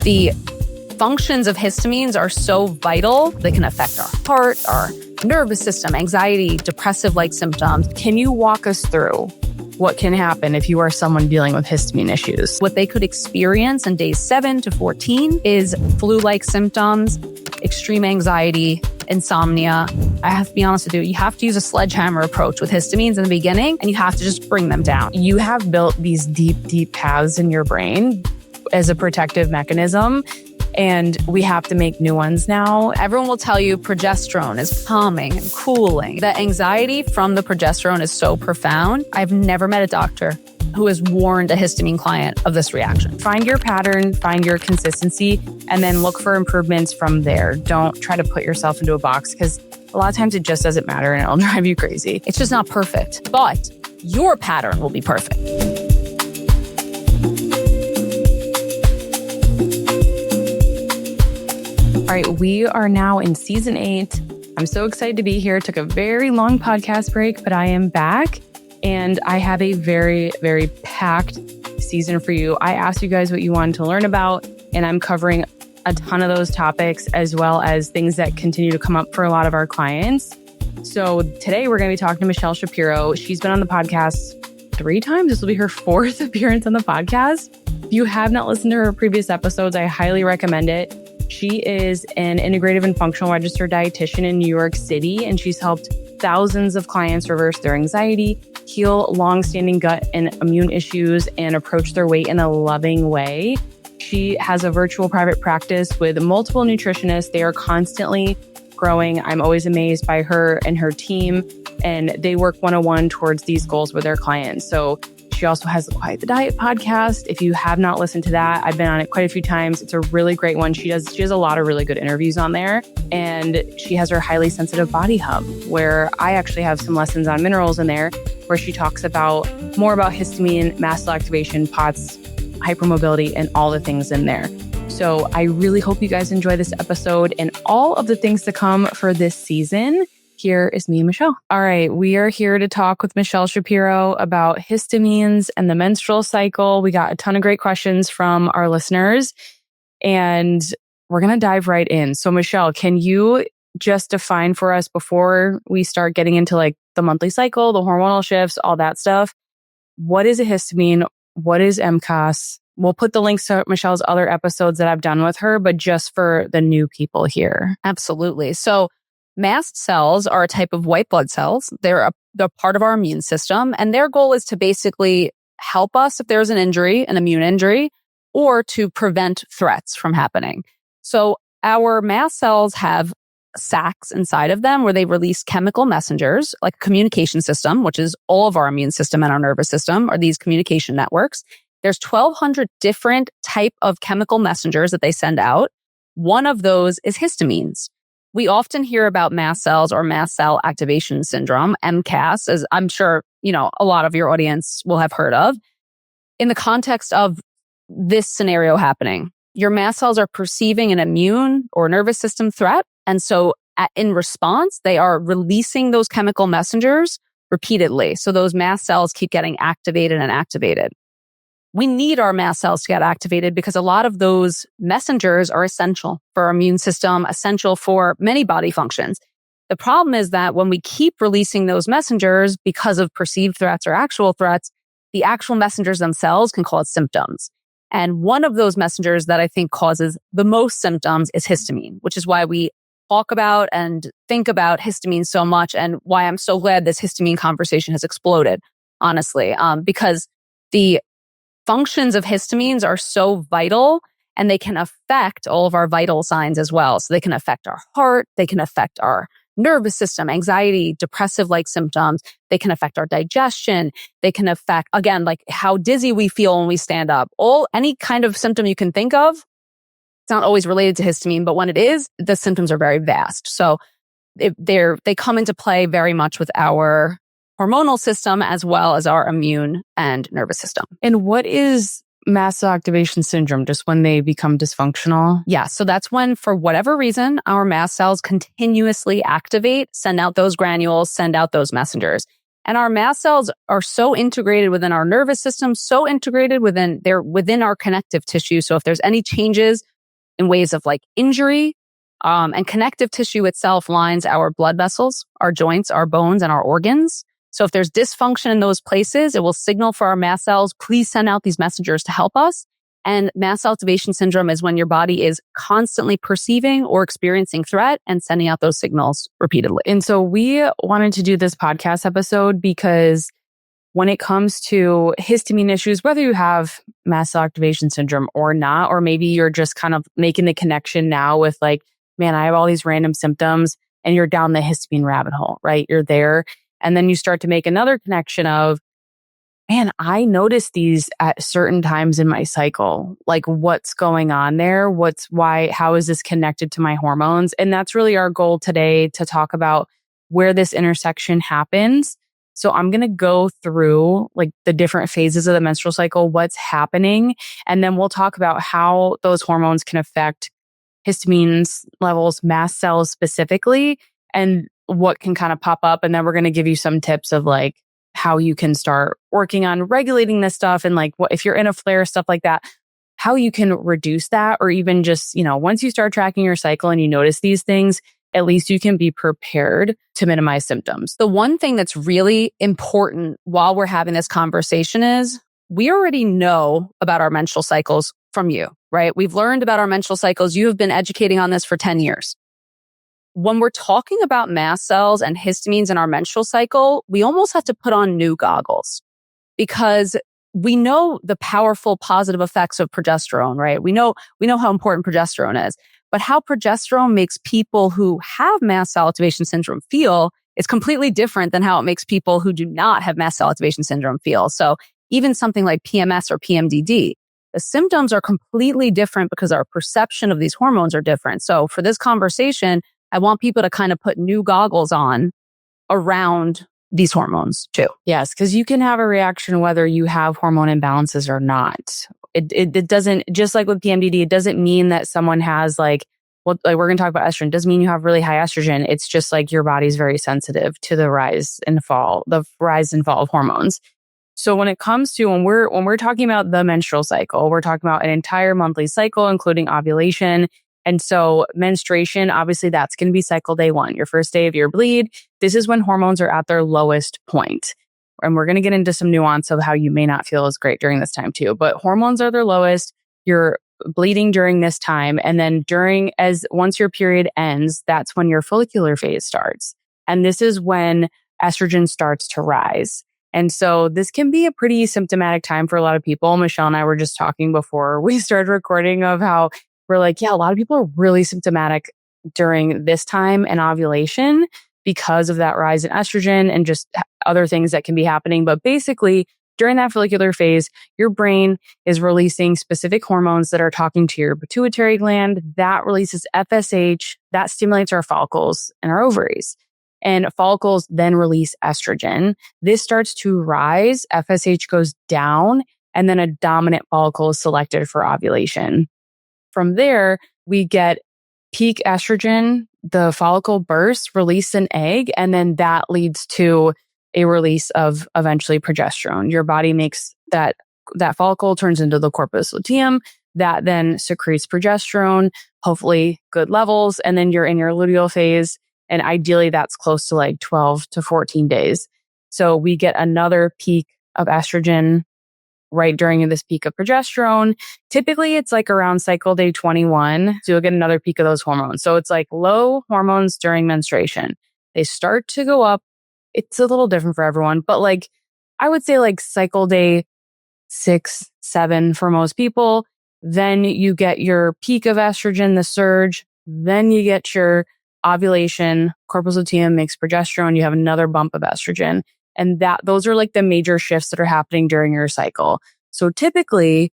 The functions of histamines are so vital. They can affect our heart, our nervous system, anxiety, depressive-like symptoms. Can you walk us through what can happen if you are someone dealing with histamine issues? What they could experience in days 7 to 14 is flu-like symptoms, extreme anxiety, insomnia. I have to be honest with you, you have to use a sledgehammer approach with histamines in the beginning, and you have to just bring them down. You have built these deep paths in your brain as a protective mechanism, and we have to make new ones now. Everyone will tell you progesterone is calming and cooling. The anxiety from the progesterone is so profound. I've never met a doctor who has warned a histamine client of this reaction. Find your pattern, find your consistency, and then look for improvements from there. Don't try to put yourself into a box, because a lot of times it just doesn't matter and it'll drive you crazy. It's just not perfect, but your pattern will be perfect. All right, we are now in season 8. I'm so excited to be here. Took a very long podcast break, but I am back, and I have a very packed season for you. I asked you guys what you wanted to learn about, and I'm covering a ton of those topics, as well as things that continue to come up for a lot of our clients. So today we're going to be talking to Michelle Shapiro. She's been on the podcast 3 times. This will be her 4th appearance on the podcast. If you have not listened to her previous episodes, I highly recommend it. She is an integrative and functional registered dietitian in New York City, and she's helped thousands of clients reverse their anxiety, heal long-standing gut and immune issues, and approach their weight in a loving way. She has a virtual private practice with multiple nutritionists. They are constantly growing. I'm always amazed by her and her team, and they work one-on-one towards these goals with their clients. So she also has the Quiet the Diet podcast. If you have not listened to that, I've been on it quite a few times. It's a really great one. She has a lot of really good interviews on there. And she has her Highly Sensitive Body Hub, where I actually have some lessons on minerals in there, where she talks more about histamine, mast cell activation, POTS, hypermobility, and all the things in there. So I really hope you guys enjoy this episode and all of the things to come for this season. Here is me and Michelle. All right, we are here to talk with Michelle Shapiro about histamines and the menstrual cycle. We got a ton of great questions from our listeners, and we're going to dive right in. So Michelle, can you just define for us, before we start getting into like the monthly cycle, the hormonal shifts, all that stuff, what is a histamine? What is MCAS? We'll put the links to Michelle's other episodes that I've done with her, but just for the new people here. Absolutely. So mast cells are a type of white blood cells. They're part of our immune system, and their goal is to basically help us if there's an injury, an immune injury, or to prevent threats from happening. So our mast cells have sacs inside of them where they release chemical messengers, like a communication system, which is all of our immune system and our nervous system are these communication networks. There's 1,200 different type of chemical messengers that they send out. One of those is histamines. We often hear about mast cells or Mast Cell Activation Syndrome, MCAS, as I'm sure, a lot of your audience will have heard of. In the context of this scenario happening, your mast cells are perceiving an immune or nervous system threat. And so in response, they are releasing those chemical messengers repeatedly. So those mast cells keep getting activated and activated. We need our mast cells to get activated because a lot of those messengers are essential for our immune system, essential for many body functions. The problem is that when we keep releasing those messengers because of perceived threats or actual threats, the actual messengers themselves can cause symptoms. And one of those messengers that I think causes the most symptoms is histamine, which is why we talk about and think about histamine so much, and why I'm so glad this histamine conversation has exploded, honestly, because the functions of histamines are so vital, and they can affect all of our vital signs as well. So they can affect our heart, they can affect our nervous system, anxiety, depressive-like symptoms. They can affect our digestion. They can affect, again, like how dizzy we feel when we stand up. Any kind of symptom you can think of. It's not always related to histamine, but when it is, the symptoms are very vast. So they come into play very much with our hormonal system as well as our immune and nervous system. And what is Mast Cell Activation Syndrome? Just when they become dysfunctional? Yeah, so that's when, for whatever reason, our mast cells continuously activate, send out those granules, send out those messengers. And our mast cells are so integrated within our nervous system, so integrated within our connective tissue. So if there's any changes in ways of like injury, and connective tissue itself lines our blood vessels, our joints, our bones, and our organs. So if there's dysfunction in those places, it will signal for our mast cells, please send out these messengers to help us. And mast cell activation syndrome is when your body is constantly perceiving or experiencing threat and sending out those signals repeatedly. And so we wanted to do this podcast episode because when it comes to histamine issues, whether you have mast cell activation syndrome or not, or maybe you're just kind of making the connection now with like, man, I have all these random symptoms, and you're down the histamine rabbit hole, right? You're there. And then you start to make another connection of, man, I notice these at certain times in my cycle. Like, what's going on there? How is this connected to my hormones? And that's really our goal today, to talk about where this intersection happens. So I'm going to go through like the different phases of the menstrual cycle, what's happening, and then we'll talk about how those hormones can affect histamine levels, mast cells specifically, and what can kind of pop up. And then we're going to give you some tips of like how you can start working on regulating this stuff, and like what if you're in a flare, stuff like that, how you can reduce that, or even just, once you start tracking your cycle and you notice these things, at least you can be prepared to minimize symptoms. The one thing that's really important while we're having this conversation is we already know about our menstrual cycles from you, right? We've learned about our menstrual cycles. You have been educating on this for 10 years. When we're talking about mast cells and histamines in our menstrual cycle, we almost have to put on new goggles, because we know the powerful positive effects of progesterone, right? We know how important progesterone is, but how progesterone makes people who have mast cell activation syndrome feel is completely different than how it makes people who do not have mast cell activation syndrome feel. So even something like PMS or PMDD, the symptoms are completely different because our perception of these hormones are different. So for this conversation, I want people to kind of put new goggles on around these hormones too. Yes, because you can have a reaction whether you have hormone imbalances or not. It doesn't, just like with PMDD, it doesn't mean that someone has like we're going to talk about estrogen. It doesn't mean you have really high estrogen. It's just like your body's very sensitive to the rise and fall of hormones. So when it comes to when we're talking about the menstrual cycle, we're talking about an entire monthly cycle, including ovulation. And so menstruation, obviously that's going to be cycle day 1, your first day of your bleed. This is when hormones are at their lowest point. And we're going to get into some nuance of how you may not feel as great during this time too. But hormones are their lowest. You're bleeding during this time. And then once your period ends, that's when your follicular phase starts. And this is when estrogen starts to rise. And so this can be a pretty symptomatic time for a lot of people. Michelle and I were just talking before we started recording of how we're like, yeah, a lot of people are really symptomatic during this time and ovulation because of that rise in estrogen and just other things that can be happening. But basically, during that follicular phase, your brain is releasing specific hormones that are talking to your pituitary gland. That releases FSH. That stimulates our follicles and our ovaries. And follicles then release estrogen. This starts to rise. FSH goes down. And then a dominant follicle is selected for ovulation. From there, we get peak estrogen, the follicle bursts, release an egg, and then that leads to a release of eventually progesterone. Your body makes that follicle turns into the corpus luteum, that then secretes progesterone, hopefully good levels, and then you're in your luteal phase, and ideally that's close to like 12 to 14 days. So we get another peak of estrogen right during this peak of progesterone. Typically, it's like around cycle day 21. So you'll get another peak of those hormones. So it's like low hormones during menstruation. They start to go up. It's a little different for everyone, but like I would say like cycle day 6, 7 for most people. Then you get your peak of estrogen, the surge. Then you get your ovulation, corpus luteum makes progesterone. You have another bump of estrogen. And those are like the major shifts that are happening during your cycle. So typically,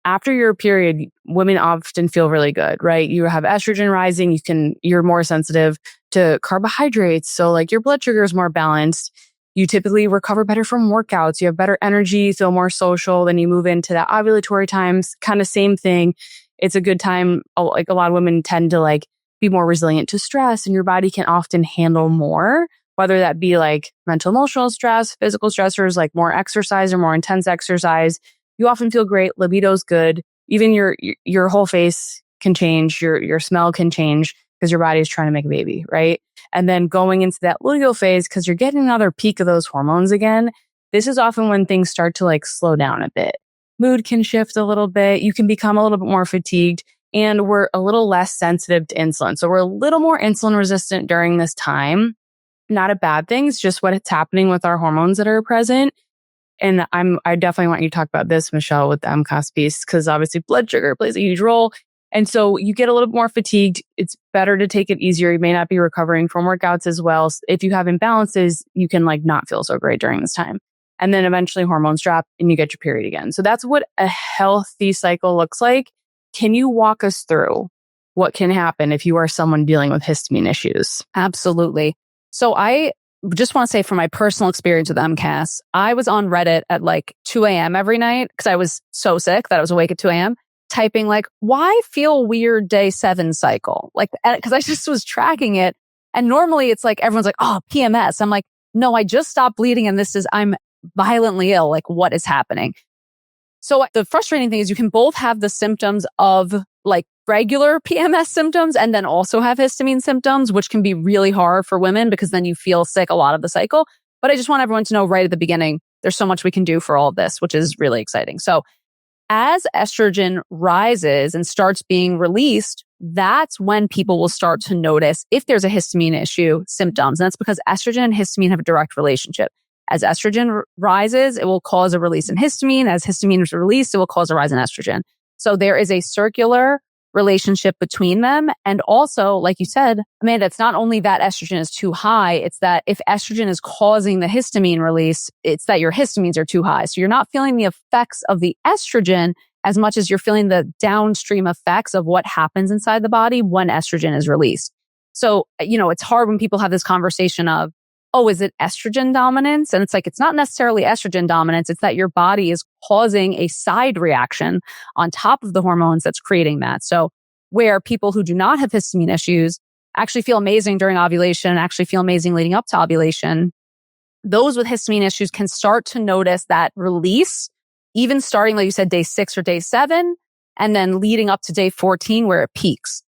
after your period, women often feel really good, right? You have estrogen rising. You're more sensitive to carbohydrates. So like your blood sugar is more balanced. You typically recover better from workouts. You have better energy, you feel more social. Then you move into that ovulatory times, kind of same thing. It's a good time. Like a lot of women tend to like be more resilient to stress, and your body can often handle more whether that be like mental emotional stress, physical stressors, like more exercise or more intense exercise, you often feel great. Libido's good. Even your whole face can change. Your smell can change because your body is trying to make a baby, right? And then going into that luteal phase, because you're getting another peak of those hormones again, this is often when things start to like slow down a bit. Mood can shift a little bit. You can become a little bit more fatigued, and we're a little less sensitive to insulin. So we're a little more insulin resistant during this time. Not a bad thing. It's just what's happening with our hormones that are present. And I definitely want you to talk about this, Michelle, with the MCAS piece, because obviously blood sugar plays a huge role. And so you get a little bit more fatigued. It's better to take it easier. You may not be recovering from workouts as well. If you have imbalances, you can like not feel so great during this time. And then eventually hormones drop and you get your period again. So that's what a healthy cycle looks like. Can you walk us through what can happen if you are someone dealing with histamine issues? Absolutely. So I just want to say from my personal experience with MCAS, I was on Reddit at like 2 a.m. every night because I was so sick that I was awake at 2 a.m. typing like, why feel weird day 7 cycle? Like, because I just was tracking it. And normally it's like, everyone's like, oh, PMS. I'm like, no, I just stopped bleeding and I'm violently ill. Like, what is happening? So the frustrating thing is you can both have the symptoms of like regular PMS symptoms and then also have histamine symptoms, which can be really hard for women because then you feel sick a lot of the cycle. But I just want everyone to know right at the beginning, there's so much we can do for all of this, which is really exciting. So as estrogen rises and starts being released, that's when people will start to notice if there's a histamine issue, symptoms. And that's because estrogen and histamine have a direct relationship. As estrogen rises, it will cause a release in histamine. As histamine is released, it will cause a rise in estrogen. So there is a circular relationship between them. And also, like you said, Amanda, it's not only that estrogen is too high, it's that if estrogen is causing the histamine release, it's that your histamines are too high. So you're not feeling the effects of the estrogen as much as you're feeling the downstream effects of what happens inside the body when estrogen is released. So, it's hard when people have this conversation of, oh, is it estrogen dominance? And it's like, it's not necessarily estrogen dominance. It's that your body is causing a side reaction on top of the hormones that's creating that. So where people who do not have histamine issues actually feel amazing during ovulation, actually feel amazing leading up to ovulation, those with histamine issues can start to notice that release, even starting, like you said, day 6 or day 7, and then leading up to day 14 where it peaks.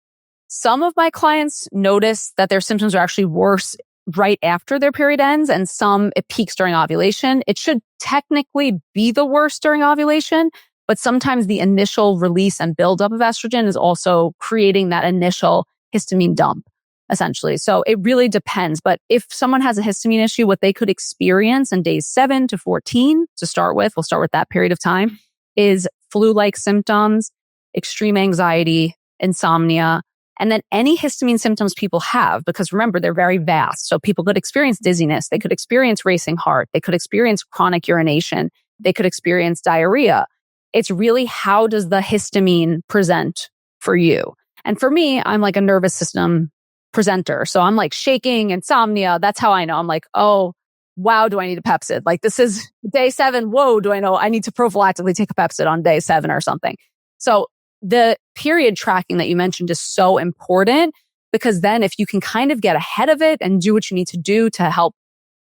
Some of my clients notice that their symptoms are actually worse right after their period ends, and some it peaks during ovulation. It should technically be the worst during ovulation, but sometimes the initial release and buildup of estrogen is also creating that initial histamine dump, essentially. So it really depends. But if someone has a histamine issue, what they could experience in days 7 to 14 to start with, we'll start with that period of time, is flu-like symptoms, extreme anxiety, insomnia, and then any histamine symptoms people have, because remember, they're very vast. So people could experience dizziness. They could experience racing heart. They could experience chronic urination. They could experience diarrhea. It's really, how does the histamine present for you? And for me, I'm like a nervous system presenter. So I'm like shaking, insomnia. That's how I know. I'm like, oh, wow, do I need a Pepcid? Like, this is day 7. Whoa, do I know I need to prophylactically take a Pepcid on day 7 or something? So the period tracking that you mentioned is so important, because then if you can kind of get ahead of it and do what you need to do to help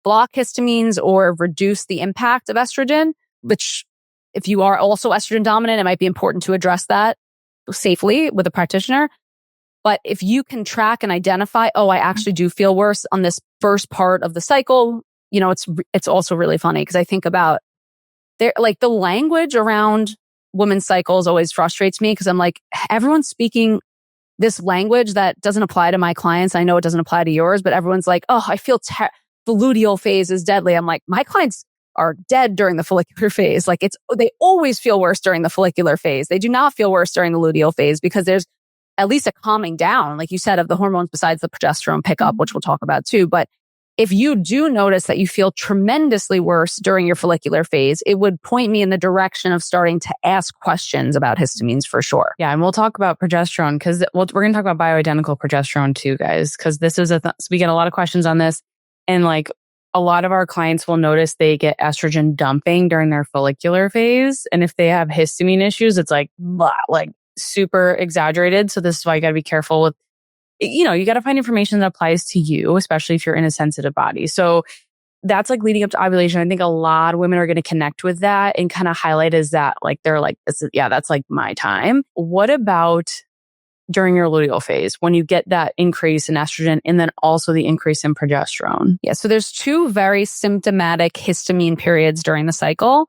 block histamines or reduce the impact of estrogen, which if you are also estrogen dominant, it might be important to address that safely with a practitioner. But if you can track and identify, oh, I actually do feel worse on this first part of the cycle, it's also really funny because I think about the language around women's cycles always frustrates me, because I'm like, everyone's speaking this language that doesn't apply to my clients. I know it doesn't apply to yours, but everyone's like, oh, I feel the luteal phase is deadly. I'm like, my clients are dead during the follicular phase. Like, they always feel worse during the follicular phase. They do not feel worse during the luteal phase, because there's at least a calming down, like you said, of the hormones besides the progesterone pickup, which we'll talk about too. But if you do notice that you feel tremendously worse during your follicular phase, it would point me in the direction of starting to ask questions about histamines for sure. Yeah, and we'll talk about progesterone, because we're going to talk about bioidentical progesterone too, guys, because this is we get a lot of questions on this. And like, a lot of our clients will notice they get estrogen dumping during their follicular phase. And if they have histamine issues, it's like super exaggerated. So this is why you got to be careful with you got to find information that applies to you, especially if you're in a sensitive body. So that's like leading up to ovulation. I think a lot of women are going to connect with that and kind of highlight as that, like, they're like, that's like my time. What about during your luteal phase when you get that increase in estrogen and then also the increase in progesterone? Yeah. So there's two very symptomatic histamine periods during the cycle.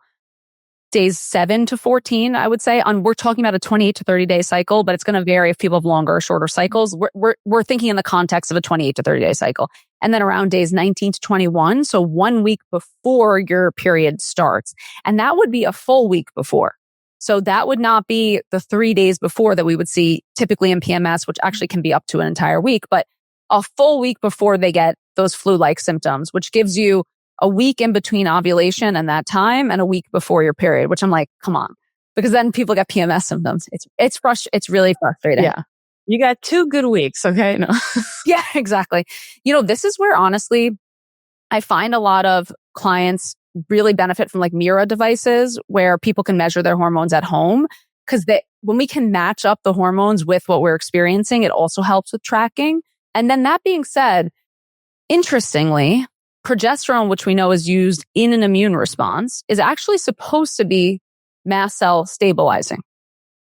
Days 7 to 14, I would say. We're talking about a 28 to 30 day cycle, but it's going to vary if people have longer or shorter cycles. We're thinking in the context of a 28 to 30 day cycle. And then around days 19 to 21, so 1 week before your period starts. And that would be a full week before. So that would not be the 3 days before that we would see typically in PMS, which actually can be up to an entire week, but a full week before they get those flu-like symptoms, which gives you a week in between ovulation and that time and a week before your period, which I'm like, come on, because then people get PMS symptoms. It's really frustrating. Yeah. You got 2 good weeks. Okay. No. Yeah, exactly. This is where honestly, I find a lot of clients really benefit from like Mira devices where people can measure their hormones at home. Because when we can match up the hormones with what we're experiencing, it also helps with tracking. And then that being said, interestingly, progesterone, which we know is used in an immune response, is actually supposed to be mast cell stabilizing.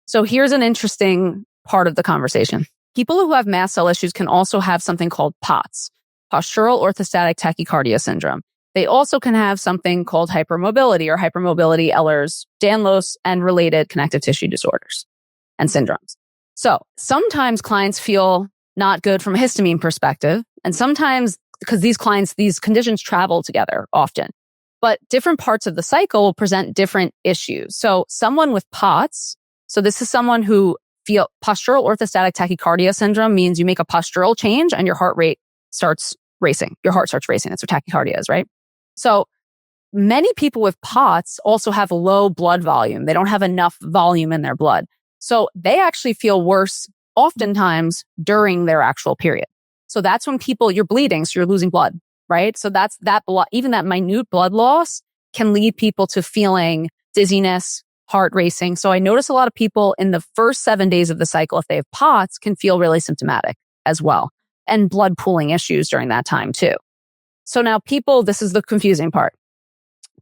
So here's an interesting part of the conversation. People who have mast cell issues can also have something called POTS, postural orthostatic tachycardia syndrome. They also can have something called hypermobility or hypermobility Ehlers-Danlos and related connective tissue disorders and syndromes. So sometimes clients feel not good from a histamine perspective, and sometimes because these conditions travel together often, but different parts of the cycle will present different issues. So someone with POTS, so this is someone who feel postural orthostatic tachycardia syndrome means you make a postural change and your heart rate starts racing. Your heart starts racing. That's what tachycardia is, right? So many people with POTS also have low blood volume. They don't have enough volume in their blood. So they actually feel worse oftentimes during their actual period. So that's when you're bleeding, so you're losing blood, right? So that's that blood, even that minute blood loss can lead people to feeling dizziness, heart racing. So I notice a lot of people in the first 7 days of the cycle, if they have POTS, can feel really symptomatic as well. And blood pooling issues during that time too. So now this is the confusing part.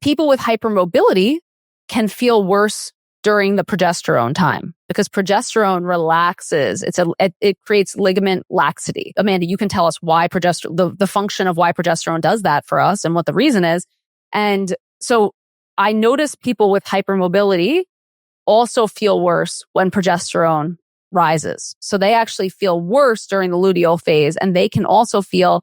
People with hypermobility can feel worse during the progesterone time because progesterone relaxes. It creates ligament laxity. Amanda, you can tell us why the function of why progesterone does that for us and what the reason is. And so I notice people with hypermobility also feel worse when progesterone rises. So they actually feel worse during the luteal phase, and they can also feel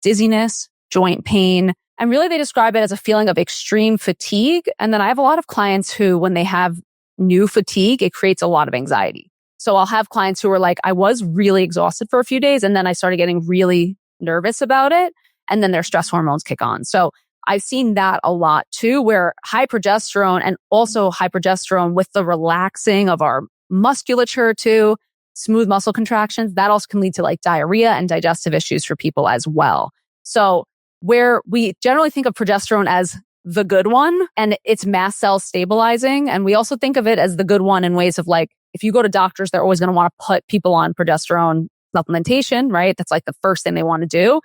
dizziness, joint pain, and really they describe it as a feeling of extreme fatigue. And then I have a lot of clients who, when they have new fatigue, it creates a lot of anxiety. So I'll have clients who are like, I was really exhausted for a few days, and then I started getting really nervous about it, and then their stress hormones kick on. So I've seen that a lot too, where high progesterone and also high progesterone with the relaxing of our musculature too, smooth muscle contractions, that also can lead to like diarrhea and digestive issues for people as well. So where we generally think of progesterone as the good one and it's mast cell stabilizing, and we also think of it as the good one in ways of like, if you go to doctors, they're always going to want to put people on progesterone supplementation, right? That's like the first thing they want to do.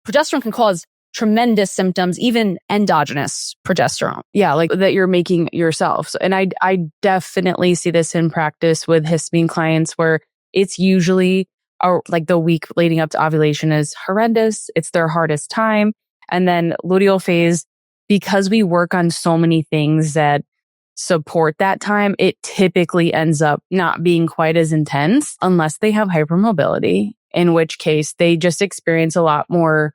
Progesterone can cause tremendous symptoms, even endogenous progesterone. Yeah, like that you're making yourself. So, and I definitely see this in practice with histamine clients where it's usually like the week leading up to ovulation is horrendous. It's their hardest time. And then luteal phase, because we work on so many things that support that time, it typically ends up not being quite as intense unless they have hypermobility, in which case they just experience a lot more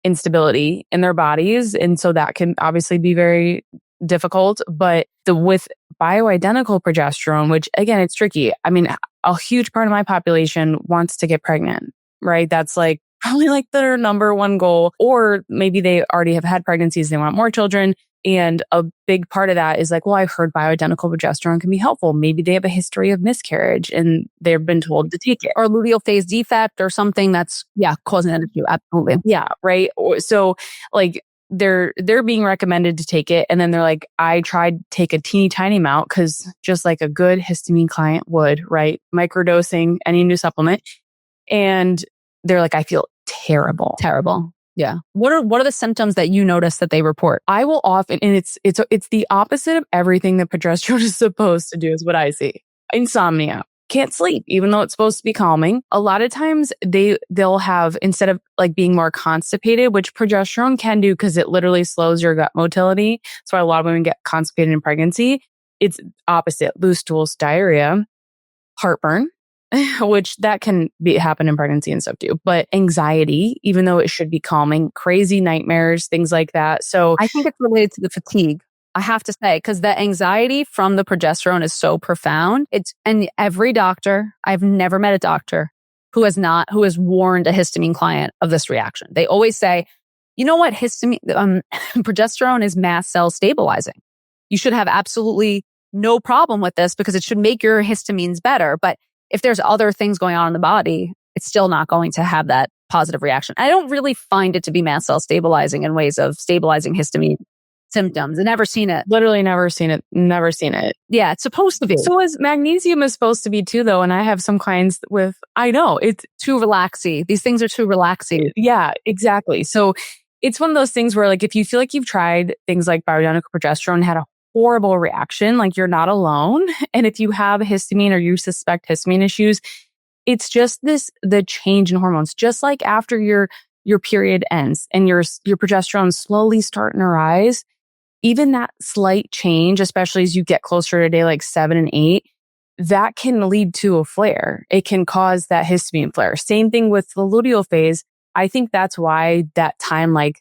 instability in their bodies. And so that can obviously be very difficult. But with bioidentical progesterone, which again, it's tricky. I mean, a huge part of my population wants to get pregnant, right? That's like probably like their number one goal. Or maybe they already have had pregnancies, they want more children. And a big part of that is like, well, I've heard bioidentical progesterone can be helpful. Maybe they have a history of miscarriage and they've been told to take it. Or luteal phase defect or something that's, causing an issue. Absolutely. Yeah, right. So like they're being recommended to take it. And then they're like, I tried to take a teeny tiny amount because just like a good histamine client would, right? Microdosing any new supplement. And they're like, I feel terrible. Terrible. Yeah. What are the symptoms that you notice that they report? I will often, and it's the opposite of everything that progesterone is supposed to do, is what I see. Insomnia. Can't sleep, even though it's supposed to be calming. A lot of times they'll have, instead of like being more constipated, which progesterone can do because it literally slows your gut motility. That's why a lot of women get constipated in pregnancy. It's opposite. Loose stools, diarrhea, heartburn, which that can happen in pregnancy and stuff too. But anxiety, even though it should be calming, crazy nightmares, things like that. So I think it's related to the fatigue. I have to say, because the anxiety from the progesterone is so profound. And every doctor, I've never met a doctor who has warned a histamine client of this reaction. They always say, you know what, progesterone is mast cell stabilizing. You should have absolutely no problem with this because it should make your histamines better. But if there's other things going on in the body, it's still not going to have that positive reaction. I don't really find it to be mast cell stabilizing in ways of stabilizing histamine symptoms. I've never seen it. Literally never seen it. Never seen it. Yeah, it's supposed to be. So is magnesium is supposed to be too, though. And I have some clients with, I know, it's too relaxy. These things are too relaxing. Yeah, exactly. So it's one of those things where like, if you feel like you've tried things like bioidentical progesterone and had a horrible reaction, like you're not alone. And if you have histamine or you suspect histamine issues, it's just the change in hormones, just like after your period ends and your progesterone slowly starting to rise. Even that slight change, especially as you get closer to day like 7 and 8, that can lead to a flare. It can cause that histamine flare. Same thing with the luteal phase. I think that's why that time, like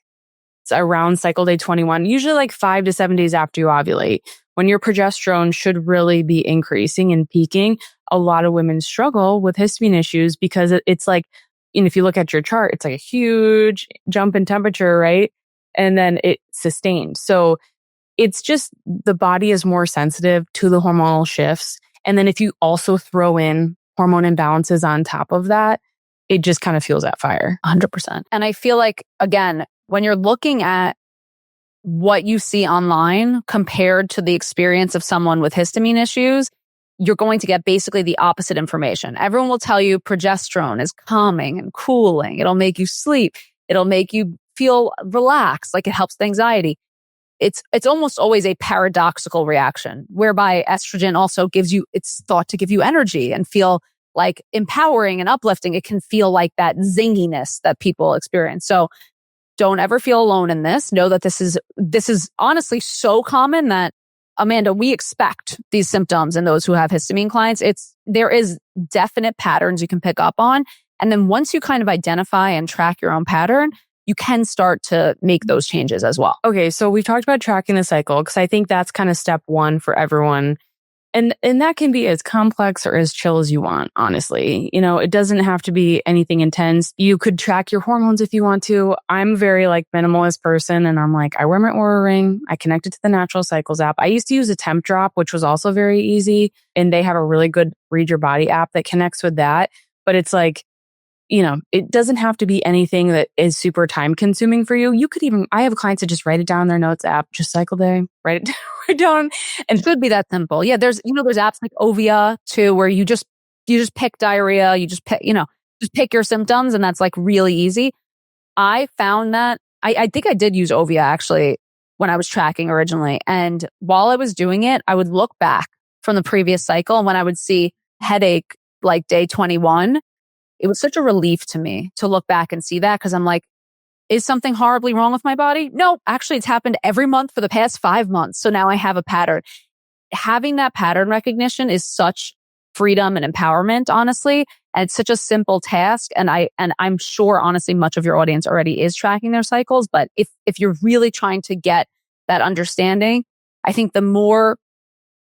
it's around cycle day 21, usually like 5 to 7 days after you ovulate, when your progesterone should really be increasing and peaking. A lot of women struggle with histamine issues because it's like, if you look at your chart, it's like a huge jump in temperature, right? And then it sustained. So it's just the body is more sensitive to the hormonal shifts. And then if you also throw in hormone imbalances on top of that, it just kind of fuels that fire. 100%. And I feel like, again, when you're looking at what you see online compared to the experience of someone with histamine issues, you're going to get basically the opposite information. Everyone will tell you progesterone is calming and cooling. It'll make you sleep. It'll make you feel relaxed, like it helps with anxiety. It's almost always a paradoxical reaction, whereby estrogen also it's thought to give you energy and feel like empowering and uplifting. It can feel like that zinginess that people experience. So don't ever feel alone in this. Know that this is honestly so common that, Amanda, we expect these symptoms in those who have histamine clients. There is definite patterns you can pick up on. And then once you kind of identify and track your own pattern, you can start to make those changes as well. Okay, so we've talked about tracking the cycle because I think that's kind of step one for everyone. And that can be as complex or as chill as you want, honestly. It doesn't have to be anything intense. You could track your hormones if you want to. I'm very like minimalist person, and I'm like, I wear my Oura ring. I connect it to the Natural Cycles app. I used to use a temp drop, which was also very easy. And they have a really good Read Your Body app that connects with that. But it's like, it doesn't have to be anything that is super time consuming for you. You could I have clients that just write it down in their notes app, just cycle day, write it down. And it should be that simple. Yeah. There's apps like 𝗬𝗓𝗑 too, where you just pick diarrhea, you just pick, just pick your symptoms, and that's like really easy. I found that I think I did use 𝗬𝗓𝗑 actually when I was tracking originally. And while I was doing it, I would look back from the previous cycle, and when I would see headache like day 21, it was such a relief to me to look back and see that, because I'm like, is something horribly wrong with my body? No, actually, it's happened every month for the past 5 months. So now I have a pattern. Having that pattern recognition is such freedom and empowerment, honestly. And it's such a simple task. And I'm sure, honestly, much of your audience already is tracking their cycles. But if you're really trying to get that understanding, I think the more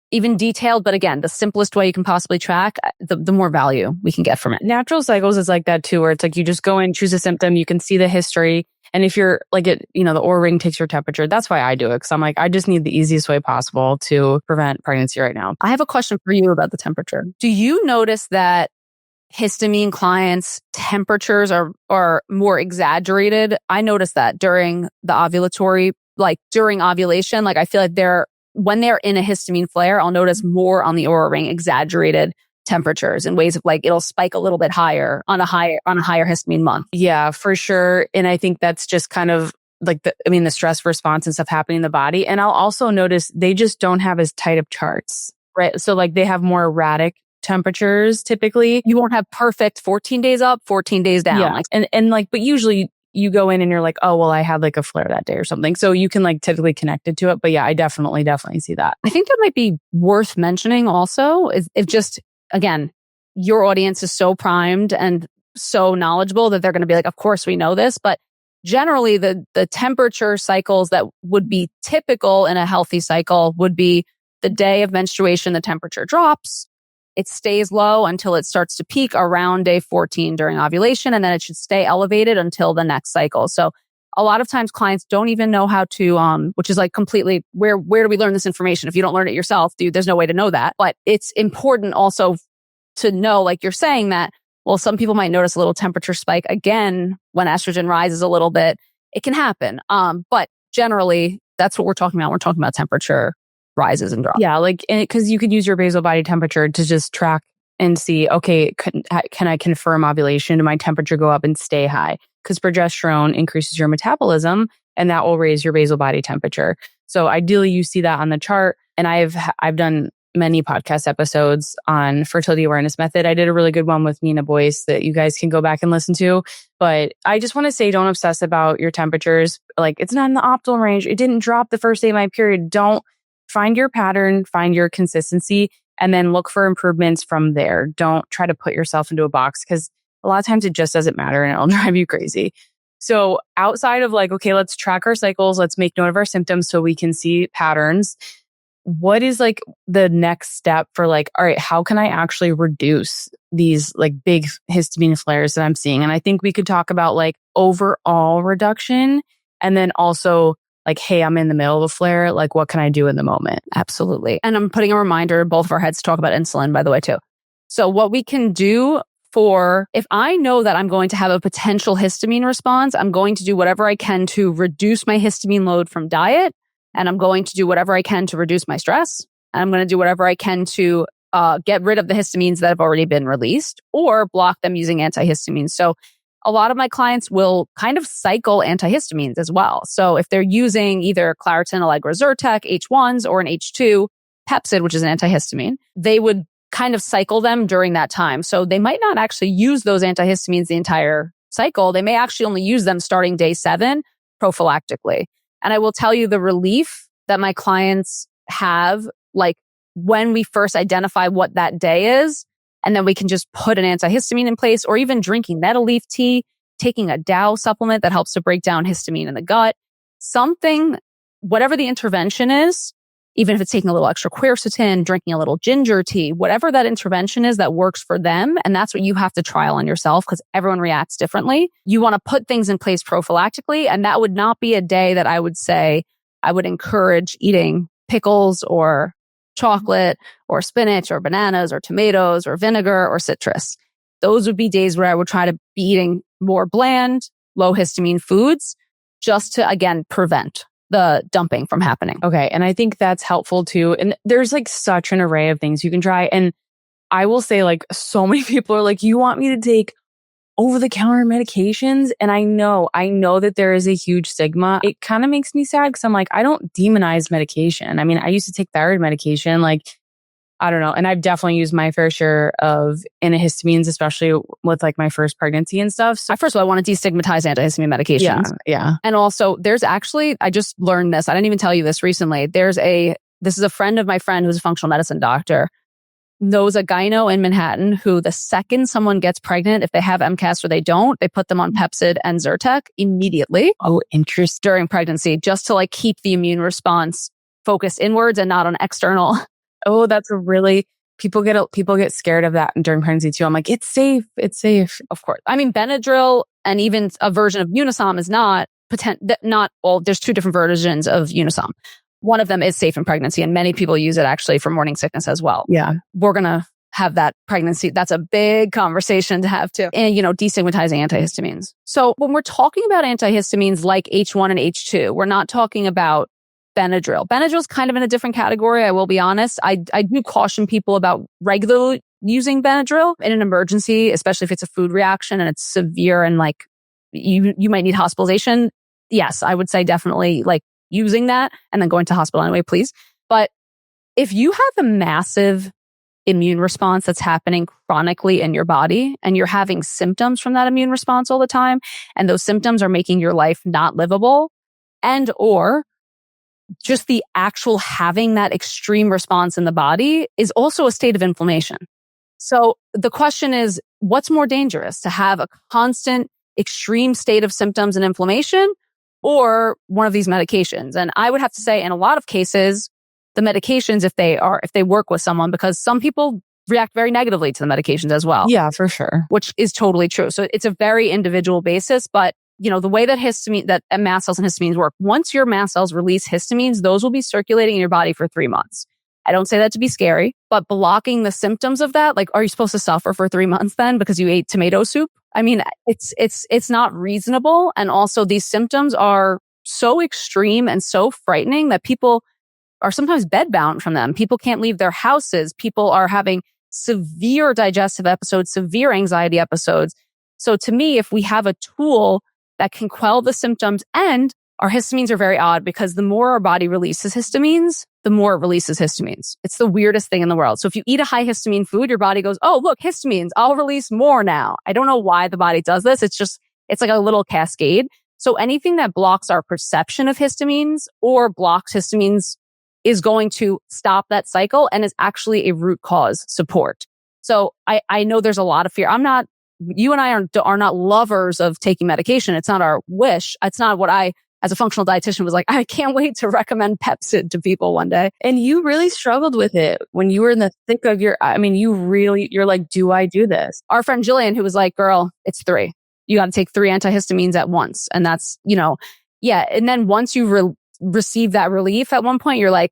even detailed, but again, the simplest way you can possibly track, the more value we can get from it. Natural Cycles is like that too, where it's like you just go in, choose a symptom, you can see the history. And if you're like the Oura ring takes your temperature. That's why I do it. Because I'm like, I just need the easiest way possible to prevent pregnancy right now. I have a question for you about the temperature. Do you notice that histamine clients' temperatures are more exaggerated? I noticed that during the ovulatory, like during ovulation, like I feel like when they're in a histamine flare, I'll notice more on the Oura ring exaggerated temperatures in ways of like, it'll spike a little bit higher on a higher histamine month. Yeah, for sure. And I think that's just kind of like the stress response and stuff happening in the body. And I'll also notice they just don't have as tight of charts, right? So like they have more erratic temperatures typically. You won't have perfect 14 days up, 14 days down. Yeah. Like, and like, but usually you go in and you're like, oh, well, I had like a flare that day or something. So you can like typically connect it to it. But yeah, I definitely see that. I think that might be worth mentioning also is if just, again, your audience is so primed and so knowledgeable that they're going to be like, of course we know this, but generally the temperature cycles that would be typical in a healthy cycle would be the day of menstruation, the temperature drops. It stays low until it starts to peak around day 14 during ovulation, and then it should stay elevated until the next cycle. So a lot of times clients don't even know how to, which is like completely, where do we learn this information? If you don't learn it yourself, there's no way to know that. But it's important also to know, like you're saying that, well, some people might notice a little temperature spike again when estrogen rises a little bit. It can happen. But generally, that's what we're talking about. We're talking about temperature rises and drops. Yeah, like, because you could use your basal body temperature to just track and see, okay, can I confirm ovulation? Did my temperature go up and stay high? Because progesterone increases your metabolism and that will raise your basal body temperature. So ideally you see that on the chart. And I've done many podcast episodes on fertility awareness method. I did a really good one with Nina Boyce that you guys can go back and listen to. But I just want to say, don't obsess about your temperatures. Like, it's not in the optimal range. It didn't drop the first day of my period. Don't find your pattern, find your consistency, and then look for improvements from there. Don't try to put yourself into a box because a lot of times it just doesn't matter and it'll drive you crazy. So outside of like, okay, let's track our cycles, let's make note of our symptoms so we can see patterns. What is like the next step for like, all right, how can I actually reduce these like big histamine flares that I'm seeing? And I think we could talk about like overall reduction and then also like, hey, I'm in the middle of a flare. Like, what can I do in the moment? Absolutely. And I'm putting a reminder in both of our heads to talk about insulin, by the way, too. So what we can do if I know that I'm going to have a potential histamine response, I'm going to do whatever I can to reduce my histamine load from diet. And I'm going to do whatever I can to reduce my stress. And I'm going to do whatever I can to get rid of the histamines that have already been released or block them using antihistamines. So a lot of my clients will kind of cycle antihistamines as well. So if they're using either 𝗘𝗣𝗦𝗧𝗏, H1s, or an H2 pepsid, which is an antihistamine, they would kind of cycle them during that time. So they might not actually use those antihistamines the entire cycle. They may actually only use them starting day 7 prophylactically. And I will tell you the relief that my clients have, like when we first identify what that day is, and then we can just put an antihistamine in place, or even drinking nettle leaf tea, taking a 𝗬𝗏 supplement that helps to break down histamine in the gut. Something, whatever the intervention is, even if it's taking a little extra quercetin, drinking a little ginger tea, whatever that intervention is that works for them. And that's what you have to trial on yourself because everyone reacts differently. You want to put things in place prophylactically. And that would not be a day that I would say I would encourage eating pickles or chocolate or spinach or bananas or tomatoes or vinegar or citrus. Those would be days where I would try to be eating more bland, low histamine foods just to, again, prevent the dumping from happening. Okay. And I think that's helpful too. And there's like such an array of things you can try. And I will say like so many people are like, you want me to take over-the-counter medications? And I know that there is a huge stigma. It kind of makes me sad because I'm like, I don't demonize medication. I mean, I used to take thyroid medication, like, I don't know. And I've definitely used my fair share of antihistamines, especially with like my first pregnancy and stuff. So first of all, I want to destigmatize antihistamine medications. Yeah. And also there's actually, I just learned this. I didn't even tell you this recently. This is a friend of my friend who's a functional medicine doctor, knows a gyno in Manhattan who the second someone gets pregnant, if they have MCAS or they don't, they put them on Pepcid and Zyrtec immediately. Oh, interesting. During pregnancy, just to like keep the immune response focused inwards and not on external. Oh, that's people get scared of that during pregnancy too. I'm like, it's safe. It's safe. Of course. I mean, Benadryl and even a version of Unisom is not there's 2 different versions of Unisom. One of them is safe in pregnancy, and many people use it actually for morning sickness as well. Yeah. We're going to have that pregnancy. That's a big conversation to have too. And, destigmatizing antihistamines. So when we're talking about antihistamines like H1 and H2, we're not talking about Benadryl. Benadryl is kind of in a different category, I will be honest. I do caution people about regularly using Benadryl in an emergency, especially if it's a food reaction and it's severe and like you might need hospitalization. Yes, I would say definitely like using that and then going to hospital anyway, please. But if you have a massive immune response that's happening chronically in your body and you're having symptoms from that immune response all the time, and those symptoms are making your life not livable, and or just the actual having that extreme response in the body is also a state of inflammation. So the question is, what's more dangerous, to have a constant extreme state of symptoms and inflammation or one of these medications? And I would have to say in a lot of cases, the medications, if they work with someone, because some people react very negatively to the medications as well. Yeah, for sure. Which is totally true. So it's a very individual basis, but the way that mast cells and histamines work, once your mast cells release histamines, those will be circulating in your body for 3 months. I don't say that to be scary, but blocking the symptoms of that, like, are you supposed to suffer for 3 months then because you ate tomato soup? I mean, it's not reasonable. And also these symptoms are so extreme and so frightening that people are sometimes bedbound from them. People can't leave their houses. People are having severe digestive episodes, severe anxiety episodes. So to me, if we have a tool that can quell the symptoms, and our histamines are very odd because the more our body releases histamines, the more it releases histamines. It's the weirdest thing in the world. So if you eat a high histamine food, your body goes, oh, look, histamines, I'll release more now. I don't know why the body does this. It's like a little cascade. So anything that blocks our perception of histamines or blocks histamines is going to stop that cycle and is actually a root cause support. So I know there's a lot of fear. You and I are not lovers of taking medication. It's not our wish. It's not what I, as a functional dietitian, was like, I can't wait to recommend Pepcid to people one day. And you really struggled with it when you were in the thick of you're like, do I do this? Our friend Jillian, who was like, girl, it's 3. You got to take 3 antihistamines at once. And that's, yeah. And then once you receive that relief at one point, you're like,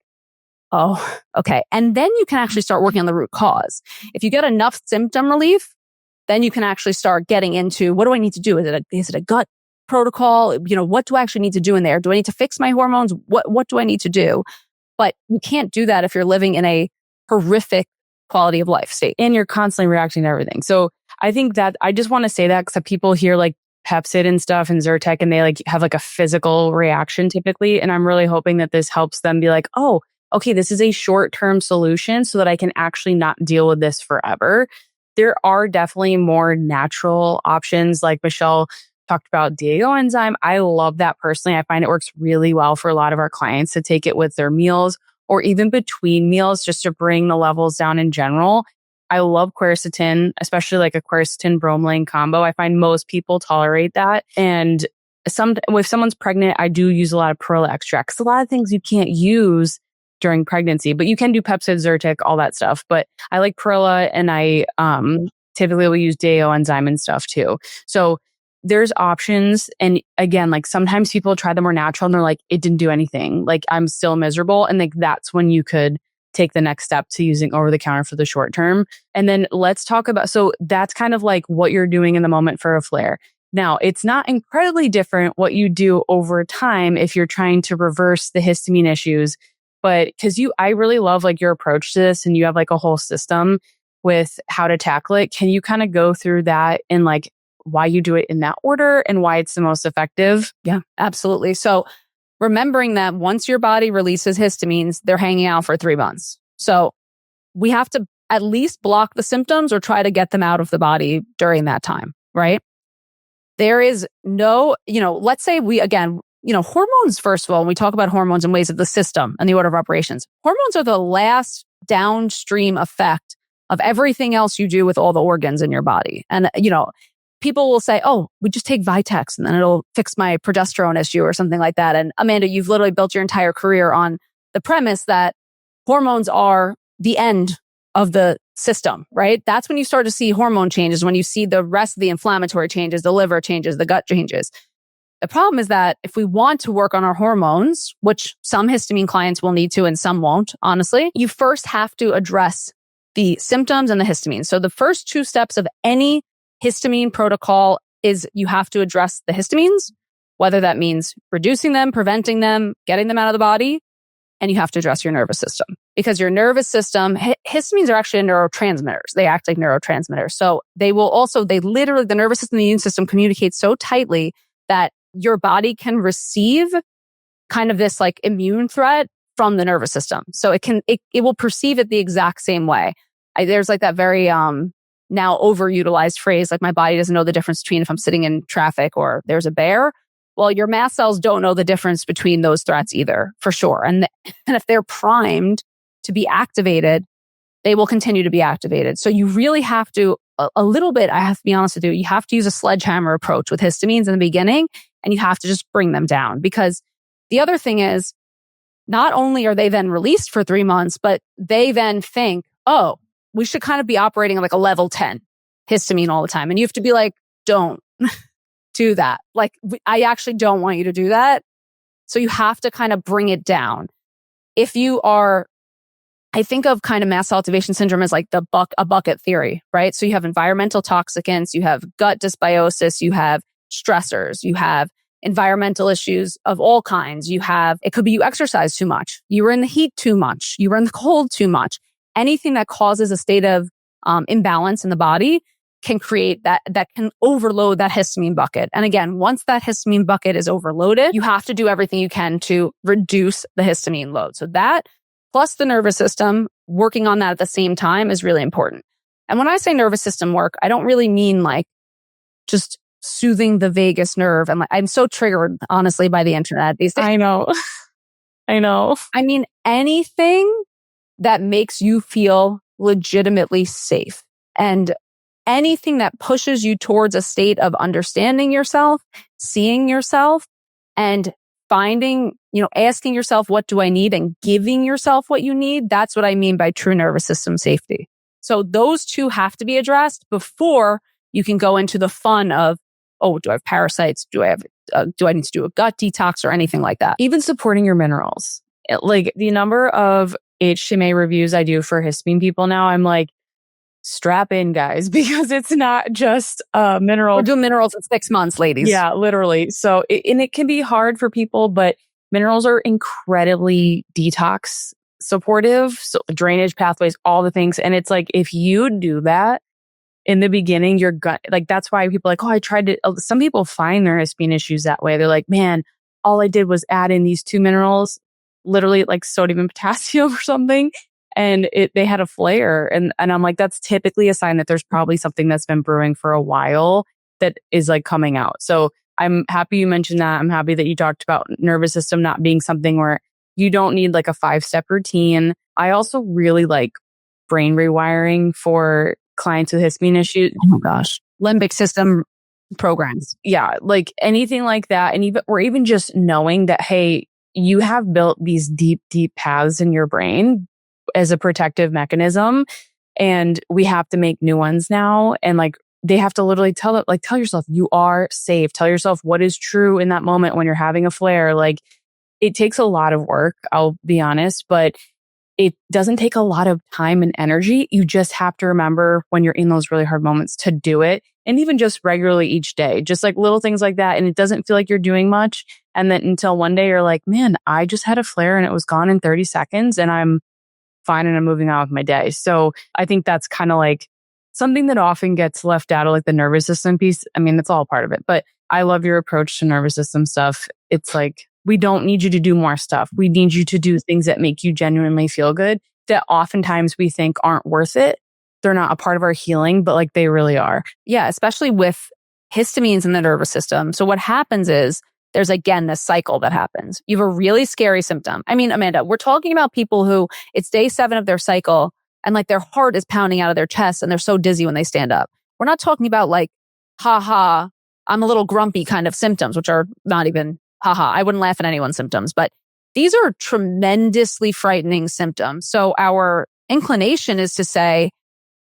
oh, okay. And then you can actually start working on the root cause. If you get enough symptom relief, then you can actually start getting into, what do I need to do? Is it a gut protocol? What do I actually need to do in there? Do I need to fix my hormones? What do I need to do? But you can't do that if you're living in a horrific quality of life state. And you're constantly reacting to everything. So I think that I just want to say that because people hear like Pepcid and stuff and Zyrtec and they like have like a physical reaction typically. And I'm really hoping that this helps them be like, oh, okay, this is a short-term solution so that I can actually not deal with this forever. There are definitely more natural options, like Michelle talked about DAO enzyme. I love that personally. I find it works really well for a lot of our clients to take it with their meals or even between meals just to bring the levels down in general. I love quercetin, especially like a quercetin bromelain combo. I find most people tolerate that. And if someone's pregnant, I do use a lot of perilla extract. 'Cause a lot of things you can't use during pregnancy, but you can do Pepcid, Zyrtec, all that stuff. But I like perilla, and I typically will use DAO enzyme and stuff too. So there's options. And again, like sometimes people try the more natural and they're like, it didn't do anything. Like I'm still miserable. And like that's when you could take the next step to using over the counter for the short term. And then let's talk about, so that's kind of like what you're doing in the moment for a flare. Now, it's not incredibly different what you do over time if you're trying to reverse the histamine issues. But because I really love like your approach to this and you have like a whole system with how to tackle it. Can you kind of go through that and like why you do it in that order and why it's the most effective? Yeah, absolutely. So remembering that once your body releases histamines, they're hanging out for 3 months. So we have to at least block the symptoms or try to get them out of the body during that time, right? There is no, let's say hormones, first of all, when we talk about hormones and ways of the system and the order of operations, hormones are the last downstream effect of everything else you do with all the organs in your body. And, people will say, oh, we just take Vitex and then it'll fix my progesterone issue or something like that. And Amanda, you've literally built your entire career on the premise that hormones are the end of the system, right? That's when you start to see hormone changes, when you see the rest of the inflammatory changes, the liver changes, the gut changes. The problem is that if we want to work on our hormones, which some histamine clients will need to and some won't, honestly, you first have to address the symptoms and the histamine. So the first 2 steps of any histamine protocol is you have to address the histamines, whether that means reducing them, preventing them, getting them out of the body, and you have to address your nervous system because your nervous system, histamines are actually neurotransmitters. They act like neurotransmitters. So they literally, the nervous system and the immune system communicate so tightly that your body can receive kind of this like immune threat from the nervous system. So it will perceive it the exact same way. There's like that very, now overutilized phrase, like my body doesn't know the difference between if I'm sitting in traffic or there's a bear. Well, your mast cells don't know the difference between those threats either, for sure. And if they're primed to be activated, they will continue to be activated. So you really have to, a little bit, I have to be honest with you, you have to use a sledgehammer approach with histamines in the beginning, and you have to just bring them down. Because the other thing is, not only are they then released for 3 months, but they then think, oh, we should kind of be operating like a level 10 histamine all the time. And you have to be like, don't do that. Like, I actually don't want you to do that. So you have to kind of bring it down. If you are, I think of kind of mast cell activation syndrome as like a bucket theory, right? So you have environmental toxicants, you have gut dysbiosis, you have stressors, you have environmental issues of all kinds. It could be you exercise too much, you were in the heat too much, you were in the cold too much. Anything that causes a state of imbalance in the body can create that can overload that histamine bucket. And again, once that histamine bucket is overloaded, you have to do everything you can to reduce the histamine load. So that plus the nervous system working on that at the same time is really important. And when I say nervous system work, I don't really mean like just soothing the vagus nerve. And I'm so triggered, honestly, by the internet these days. I know. I mean, anything that makes you feel legitimately safe and anything that pushes you towards a state of understanding yourself, seeing yourself, and finding, asking yourself, what do I need? And giving yourself what you need. That's what I mean by true nervous system safety. So those two have to be addressed before you can go into the fun of, oh, do I have parasites? Do I need to do a gut detox or anything like that? Even supporting your minerals. Like the number of HMA reviews I do for histamine people now, I'm like, strap in, guys, because it's not just mineral. We're doing minerals in 6 months, ladies. Yeah, literally. So, it can be hard for people, but minerals are incredibly detox supportive. So drainage pathways, all the things. And it's like, if you do that in the beginning, your gut, like that's why people are like, oh, I tried to, some people find their histamine issues that way. They're like, man, all I did was add in these 2 minerals, literally like sodium and potassium or something. And they had a flare. And I'm like, that's typically a sign that there's probably something that's been brewing for a while that is like coming out. So I'm happy you mentioned that. I'm happy that you talked about nervous system not being something where you don't need like a 5-step routine. I also really like brain rewiring for clients with histamine issues. Oh my gosh. Limbic system programs. Yeah. Like anything like that. And even just knowing that, hey, you have built these deep, deep paths in your brain as a protective mechanism, and we have to make new ones now. And like, they have to literally tell yourself you are safe. Tell yourself what is true in that moment when you're having a flare. Like, it takes a lot of work, I'll be honest, but it doesn't take a lot of time and energy. You just have to remember when you're in those really hard moments to do it. And even just regularly each day, just like little things like that. And it doesn't feel like you're doing much. And then until one day you're like, man, I just had a flare and it was gone in 30 seconds and I'm fine and I'm moving on with my day. So I think that's kind of like something that often gets left out of like the nervous system piece. I mean, that's all part of it, but I love your approach to nervous system stuff. It's like, we don't need you to do more stuff. We need you to do things that make you genuinely feel good, that oftentimes we think aren't worth it. They're not a part of our healing, but like they really are. Yeah, especially with histamines in the nervous system. So what happens is there's again this cycle that happens. You have a really scary symptom. I mean, Amanda, we're talking about people who it's day 7 of their cycle and like their heart is pounding out of their chest and they're so dizzy when they stand up. We're not talking about like, haha, I'm a little grumpy kind of symptoms, which are not even haha. I wouldn't laugh at anyone's symptoms, but these are tremendously frightening symptoms. So our inclination is to say,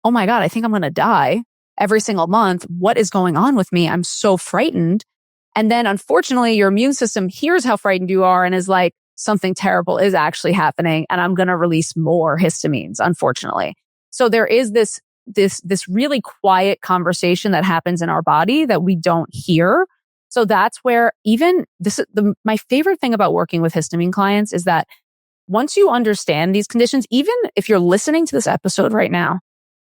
oh my God, I think I'm going to die every single month. What is going on with me? I'm so frightened. And then unfortunately, your immune system hears how frightened you are and is like, something terrible is actually happening and I'm going to release more histamines, unfortunately. So there is this really quiet conversation that happens in our body that we don't hear. So that's where even my favorite thing about working with histamine clients is that once you understand these conditions, even if you're listening to this episode right now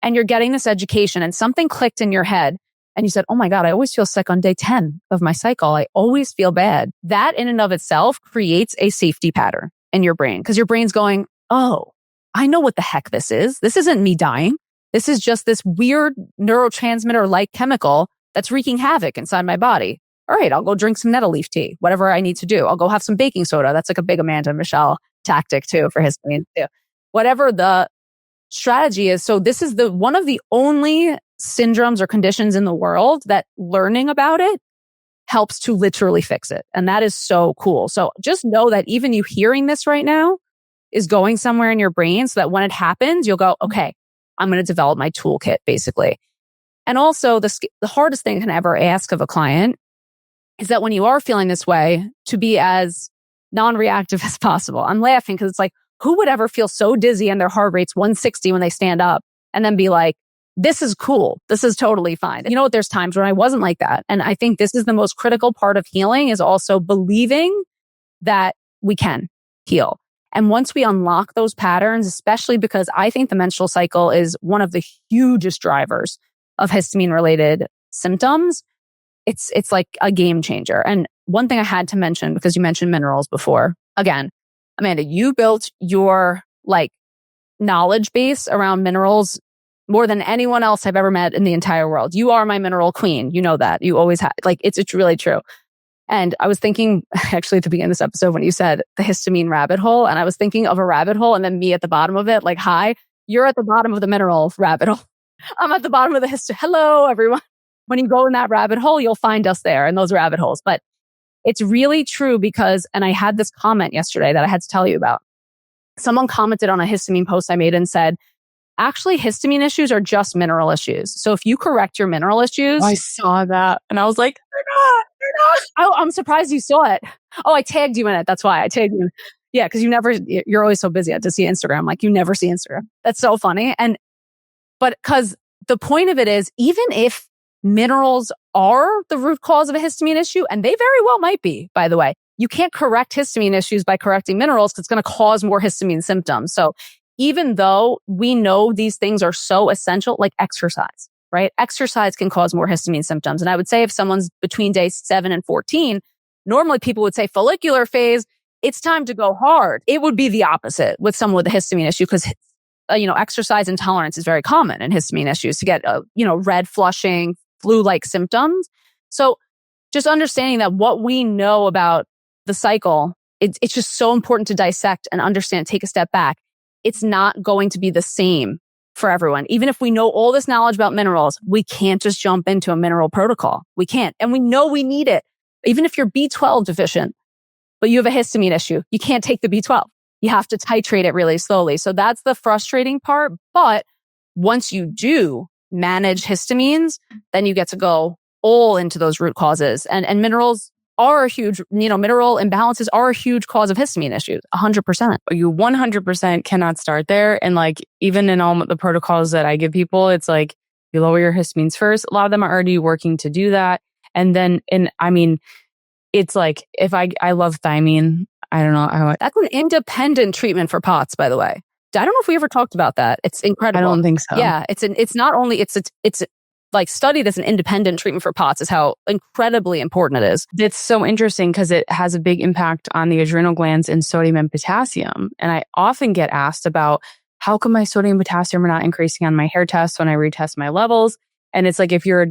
and you're getting this education and something clicked in your head and you said, oh my God, I always feel sick on day 10 of my cycle. I always feel bad. That in and of itself creates a safety pattern in your brain because your brain's going, oh, I know what the heck this is. This isn't me dying. This is just this weird neurotransmitter-like chemical that's wreaking havoc inside my body. All right, I'll go drink some nettle leaf tea, whatever I need to do. I'll go have some baking soda. That's like a big Amanda and Michelle tactic too for histamine too. Whatever the strategy is. So this is one of the only syndromes or conditions in the world that learning about it helps to literally fix it. And that is so cool. So just know that even you hearing this right now is going somewhere in your brain so that when it happens, you'll go, okay, I'm going to develop my toolkit basically. And also the hardest thing I can ever ask of a client is that when you are feeling this way, to be as non-reactive as possible. I'm laughing because it's like, who would ever feel so dizzy and their heart rate's 160 when they stand up and then be like, this is cool. This is totally fine. You know what? There's times when I wasn't like that. And I think this is the most critical part of healing is also believing that we can heal. And once we unlock those patterns, especially because I think the menstrual cycle is one of the hugest drivers of histamine related symptoms, it's like a game changer. And one thing I had to mention, because you mentioned minerals before, again, Amanda, you built your knowledge base around minerals more than anyone else I've ever met in the entire world. You are my mineral queen. You know that. You always have. It's really true. And I was thinking actually at the beginning of this episode when you said the histamine rabbit hole, and I was thinking of a rabbit hole and then me at the bottom of it, like, hi, you're at the bottom of the mineral rabbit hole. I'm at the bottom of the hello, everyone. When you go in that rabbit hole, you'll find us there in those rabbit holes. But it's really true because, and I had this comment yesterday that I had to tell you about. Someone commented on a histamine post I made and said, actually, histamine issues are just mineral issues. So if you correct your mineral issues. I saw that and I was like, they're not. I'm surprised you saw it. Oh, I tagged you in it. That's why I tagged you in it. Yeah, because you're always so busy to see Instagram. Like you never see Instagram. That's so funny. But because the point of it is, even if minerals are the root cause of a histamine issue, and they very well might be, by the way, you can't correct histamine issues by correcting minerals because it's going to cause more histamine symptoms. So even though we know these things are so essential, like exercise, right? Exercise can cause more histamine symptoms. And I would say if someone's between days 7 and 14, normally people would say follicular phase, it's time to go hard. It would be the opposite with someone with a histamine issue because exercise intolerance is very common in histamine issues to get, red flushing, flu-like symptoms. So just understanding that what we know about the cycle, it's just so important to dissect and understand, take a step back. It's not going to be the same for everyone. Even if we know all this knowledge about minerals, we can't just jump into a mineral protocol. We can't. And we know we need it. Even if you're B12 deficient, but you have a histamine issue, you can't take the B12. You have to titrate it really slowly. So that's the frustrating part. But once you do manage histamines, then you get to go all into those root causes. And minerals are a huge, mineral imbalances are a huge cause of histamine issues, 100%. You 100% cannot start there. And even in all the protocols that I give people, it's like you lower your histamines first. A lot of them are already working to do that. And then, it's like, if I love thiamine, I don't know. That's an independent treatment for POTS, by the way. I don't know if we ever talked about that. It's incredible. I don't think so. Yeah. It's not only, it's studied as an independent treatment for POTS is how incredibly important it is. It's so interesting because it has a big impact on the adrenal glands and sodium and potassium. And I often get asked about how come my sodium and potassium are not increasing on my hair tests when I retest my levels. And it's like, if your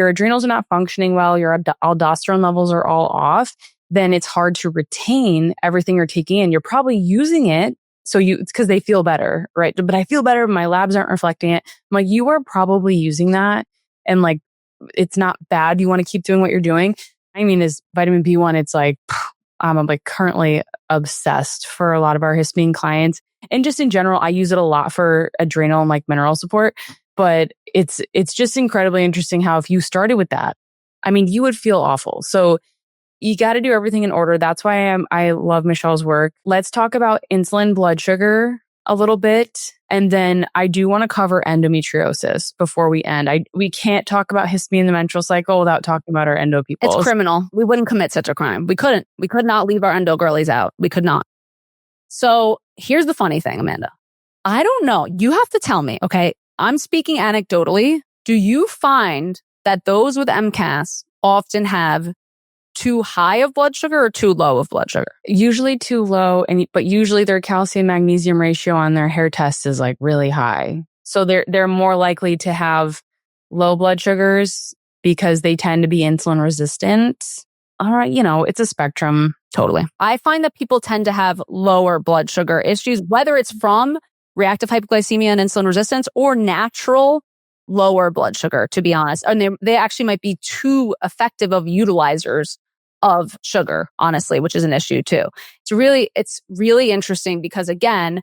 adrenals are not functioning well, your aldosterone levels are all off, then it's hard to retain everything you're taking in. You're probably using it. So it's because they feel better, right? But I feel better. My labs aren't reflecting it. I'm like, you are probably using that. And it's not bad. You want to keep doing what you're doing. I mean, is vitamin B1, it's like, I'm currently obsessed for a lot of our histamine clients. And just in general, I use it a lot for adrenal and mineral support. But it's just incredibly interesting how if you started with that, you would feel awful. So you got to do everything in order. That's why I love Michelle's work. Let's talk about insulin, blood sugar a little bit. And then I do want to cover endometriosis before we end. We can't talk about histamine in the menstrual cycle without talking about our endo people. It's criminal. We wouldn't commit such a crime. We couldn't. We could not leave our endo girlies out. We could not. So here's the funny thing, Amanda. I don't know. You have to tell me, okay? I'm speaking anecdotally. Do you find that those with MCAS often have too high of blood sugar or too low of blood sugar? Usually too low, but usually their calcium magnesium ratio on their hair test is like really high. So they're more likely to have low blood sugars because they tend to be insulin resistant. All right, it's a spectrum. Totally. I find that people tend to have lower blood sugar issues, whether it's from reactive hypoglycemia and insulin resistance or natural lower blood sugar, to be honest. And they actually might be too effective of utilizers of sugar, honestly, which is an issue too. It's really interesting because, again,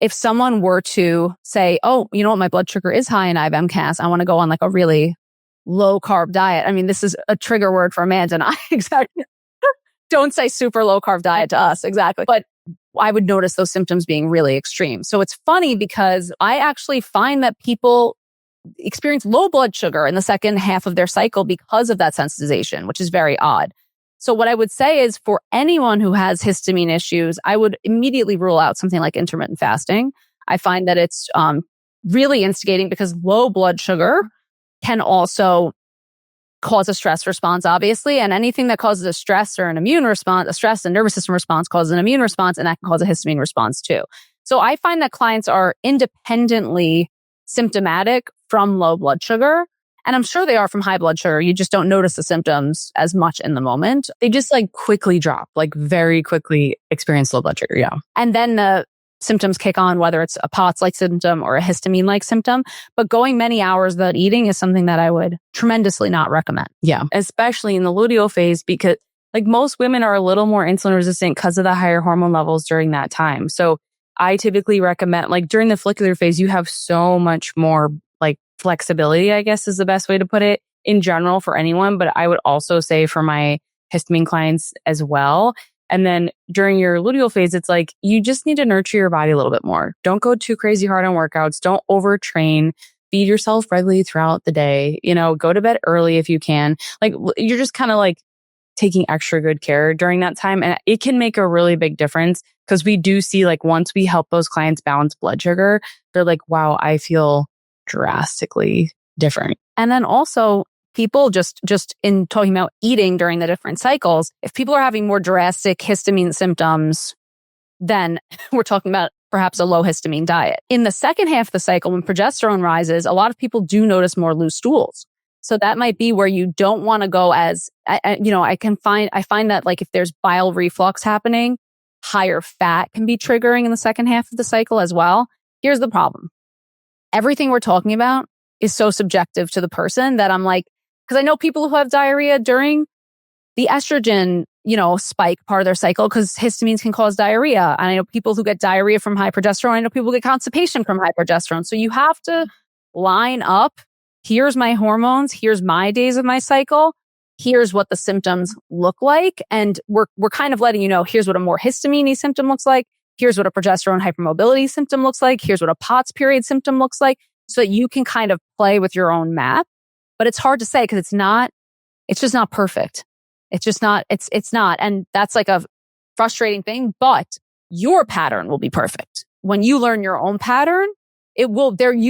if someone were to say, oh, you know what, my blood sugar is high and I have MCAS, I want to go on like a really low carb diet. I mean, this is a trigger word for Amanda and I. Exactly. Don't say super low carb diet to us. Exactly. But I would notice those symptoms being really extreme. So it's funny because I actually find that people experience low blood sugar in the second half of their cycle because of that sensitization, which is very odd. So what I would say is for anyone who has histamine issues, I would immediately rule out something like intermittent fasting. I find that it's really instigating because low blood sugar can also cause a stress response, obviously. And anything that causes a stress or an immune response, a stress and nervous system response causes an immune response, and that can cause a histamine response too. So I find that clients are independently symptomatic from low blood sugar. And I'm sure they are from high blood sugar. You just don't notice the symptoms as much in the moment. They just like quickly drop, like very quickly experience low blood sugar. Yeah. And then the symptoms kick on, whether it's a POTS-like symptom or a histamine-like symptom. But going many hours without eating is something that I would tremendously not recommend. Yeah. Especially in the luteal phase, because like most women are a little more insulin resistant because of the higher hormone levels during that time. So I typically recommend, like during the follicular phase, you have so much more like flexibility, I guess is the best way to put it in general for anyone. But I would also say for my histamine clients as well. And then during your luteal phase, it's like, you just need to nurture your body a little bit more. Don't go too crazy hard on workouts. Don't overtrain. Feed yourself regularly throughout the day. Go to bed early if you can. Like you're just kind of like taking extra good care during that time. And it can make a really big difference because we do see like once we help those clients balance blood sugar, they're like, wow, I feel drastically different. And then also people just in talking about eating during the different cycles, if people are having more drastic histamine symptoms, then we're talking about perhaps a low histamine diet. In the second half of the cycle, when progesterone rises, a lot of people do notice more loose stools. So that might be where you don't want to go as, I find that like if there's bile reflux happening, higher fat can be triggering in the second half of the cycle as well. Here's the problem. Everything we're talking about is so subjective to the person that I'm like, because I know people who have diarrhea during the estrogen, spike part of their cycle because histamines can cause diarrhea. And I know people who get diarrhea from high progesterone. I know people who get constipation from high progesterone. So you have to line up. Here's my hormones. Here's my days of my cycle. Here's what the symptoms look like. And we're kind of letting you know, here's what a more histamine symptom looks like. Here's what a progesterone hypermobility symptom looks like. Here's what a POTS period symptom looks like so that you can kind of play with your own map. But it's hard to say because it's just not perfect. It's just not, it's not. And that's like a frustrating thing, but your pattern will be perfect. When you learn your own pattern, you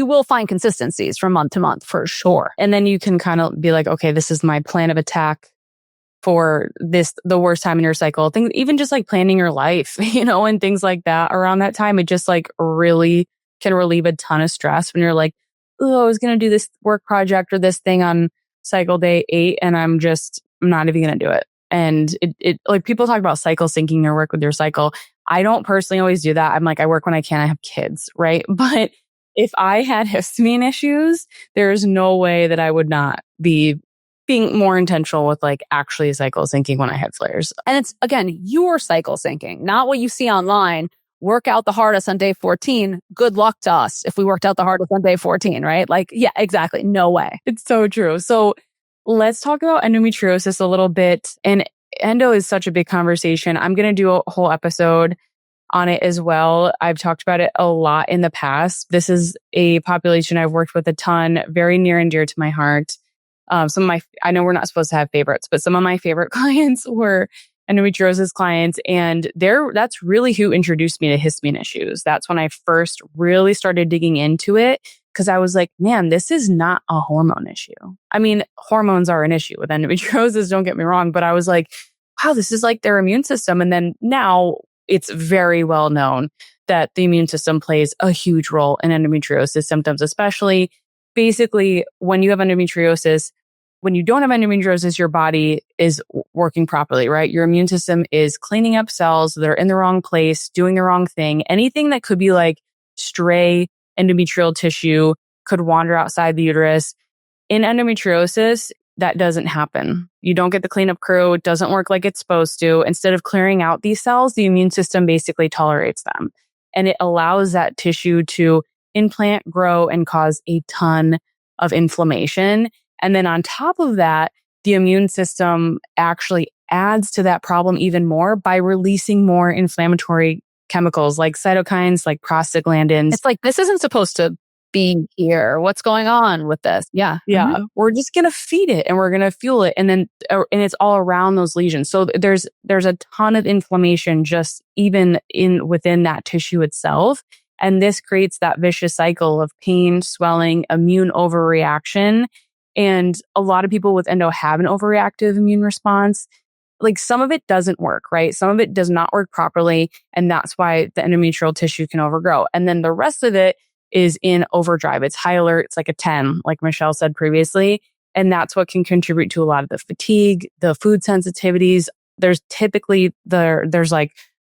will find consistencies from month to month for sure. And then you can kind of be like, okay, this is my plan of attack for the worst time in your cycle. Even just like planning your life, and things like that around that time, it just like really can relieve a ton of stress when you're like, oh, I was going to do this work project or this thing on cycle day 8 and I'm not even going to do it. And it like people talk about cycle syncing your work with your cycle. I don't personally always do that. I'm like, I work when I can. I have kids, right? But if I had histamine issues, there's no way that I would not be being more intentional with like actually cycle syncing when I had flares. And it's, again, your cycle syncing, not what you see online. Work out the hardest on day 14. Good luck to us if we worked out the hardest on day 14, right? Like, yeah, exactly. No way. It's so true. So let's talk about endometriosis a little bit. And endo is such a big conversation. I'm going to do a whole episode on it as well. I've talked about it a lot in the past. This is a population I've worked with a ton, very near and dear to my heart. I know we're not supposed to have favorites, but some of my favorite clients were endometriosis clients, and that's really who introduced me to histamine issues. That's when I first really started digging into it, because I was like, man, this is not a hormone issue. I mean, hormones are an issue with endometriosis, don't get me wrong, but I was like, wow, this is like their immune system. And then now it's very well known that the immune system plays a huge role in endometriosis symptoms, especially basically when you have endometriosis. When you don't have endometriosis, your body is working properly, right? Your immune system is cleaning up cells that are in the wrong place, doing the wrong thing. Anything that could be like stray endometrial tissue could wander outside the uterus. In endometriosis, that doesn't happen. You don't get the cleanup crew. It doesn't work like it's supposed to. Instead of clearing out these cells, the immune system basically tolerates them. And it allows that tissue to implant, grow, and cause a ton of inflammation. And then on top of that, the immune system actually adds to that problem even more by releasing more inflammatory chemicals like cytokines, like prostaglandins. It's like, this isn't supposed to be here. What's going on with this? Yeah. Yeah. Mm-hmm. We're just going to feed it and we're going to fuel it. And then, and it's all around those lesions. So there's a ton of inflammation just even within that tissue itself. And this creates that vicious cycle of pain, swelling, immune overreaction. And a lot of people with endo have an overreactive immune response. Like some of it doesn't work, right? Some of it does not work properly. And that's why the endometrial tissue can overgrow. And then the rest of it is in overdrive. It's high alert. It's like a 10, like Michelle said previously. And that's what can contribute to a lot of the fatigue, the food sensitivities. There's typically, there's like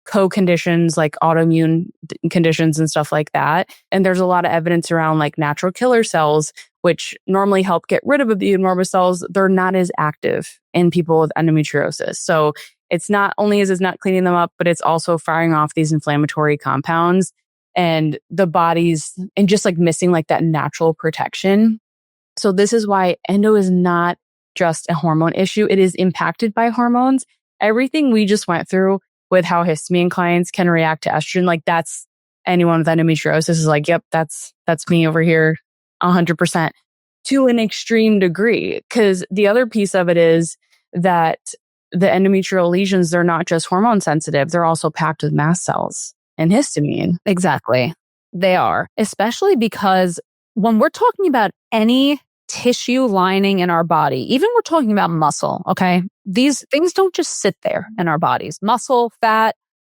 co-conditions like autoimmune conditions and stuff like that. And there's a lot of evidence around like natural killer cells, which normally help get rid of the abnormal cells. They're not as active in people with endometriosis. So it's not only is it's not cleaning them up, but it's also firing off these inflammatory compounds and the body's and just like missing like that natural protection. So this is why endo is not just a hormone issue. It is impacted by hormones. Everything we just went through with how histamine clients can react to estrogen, like that's anyone with endometriosis is like, yep, that's me over here 100% to an extreme degree. Because the other piece of it is that the endometrial lesions, they're not just hormone sensitive, they're also packed with mast cells and histamine. Exactly. They are, especially because when we're talking about any tissue lining in our body, even we're talking about muscle, okay? These things don't just sit there in our bodies. Muscle, fat,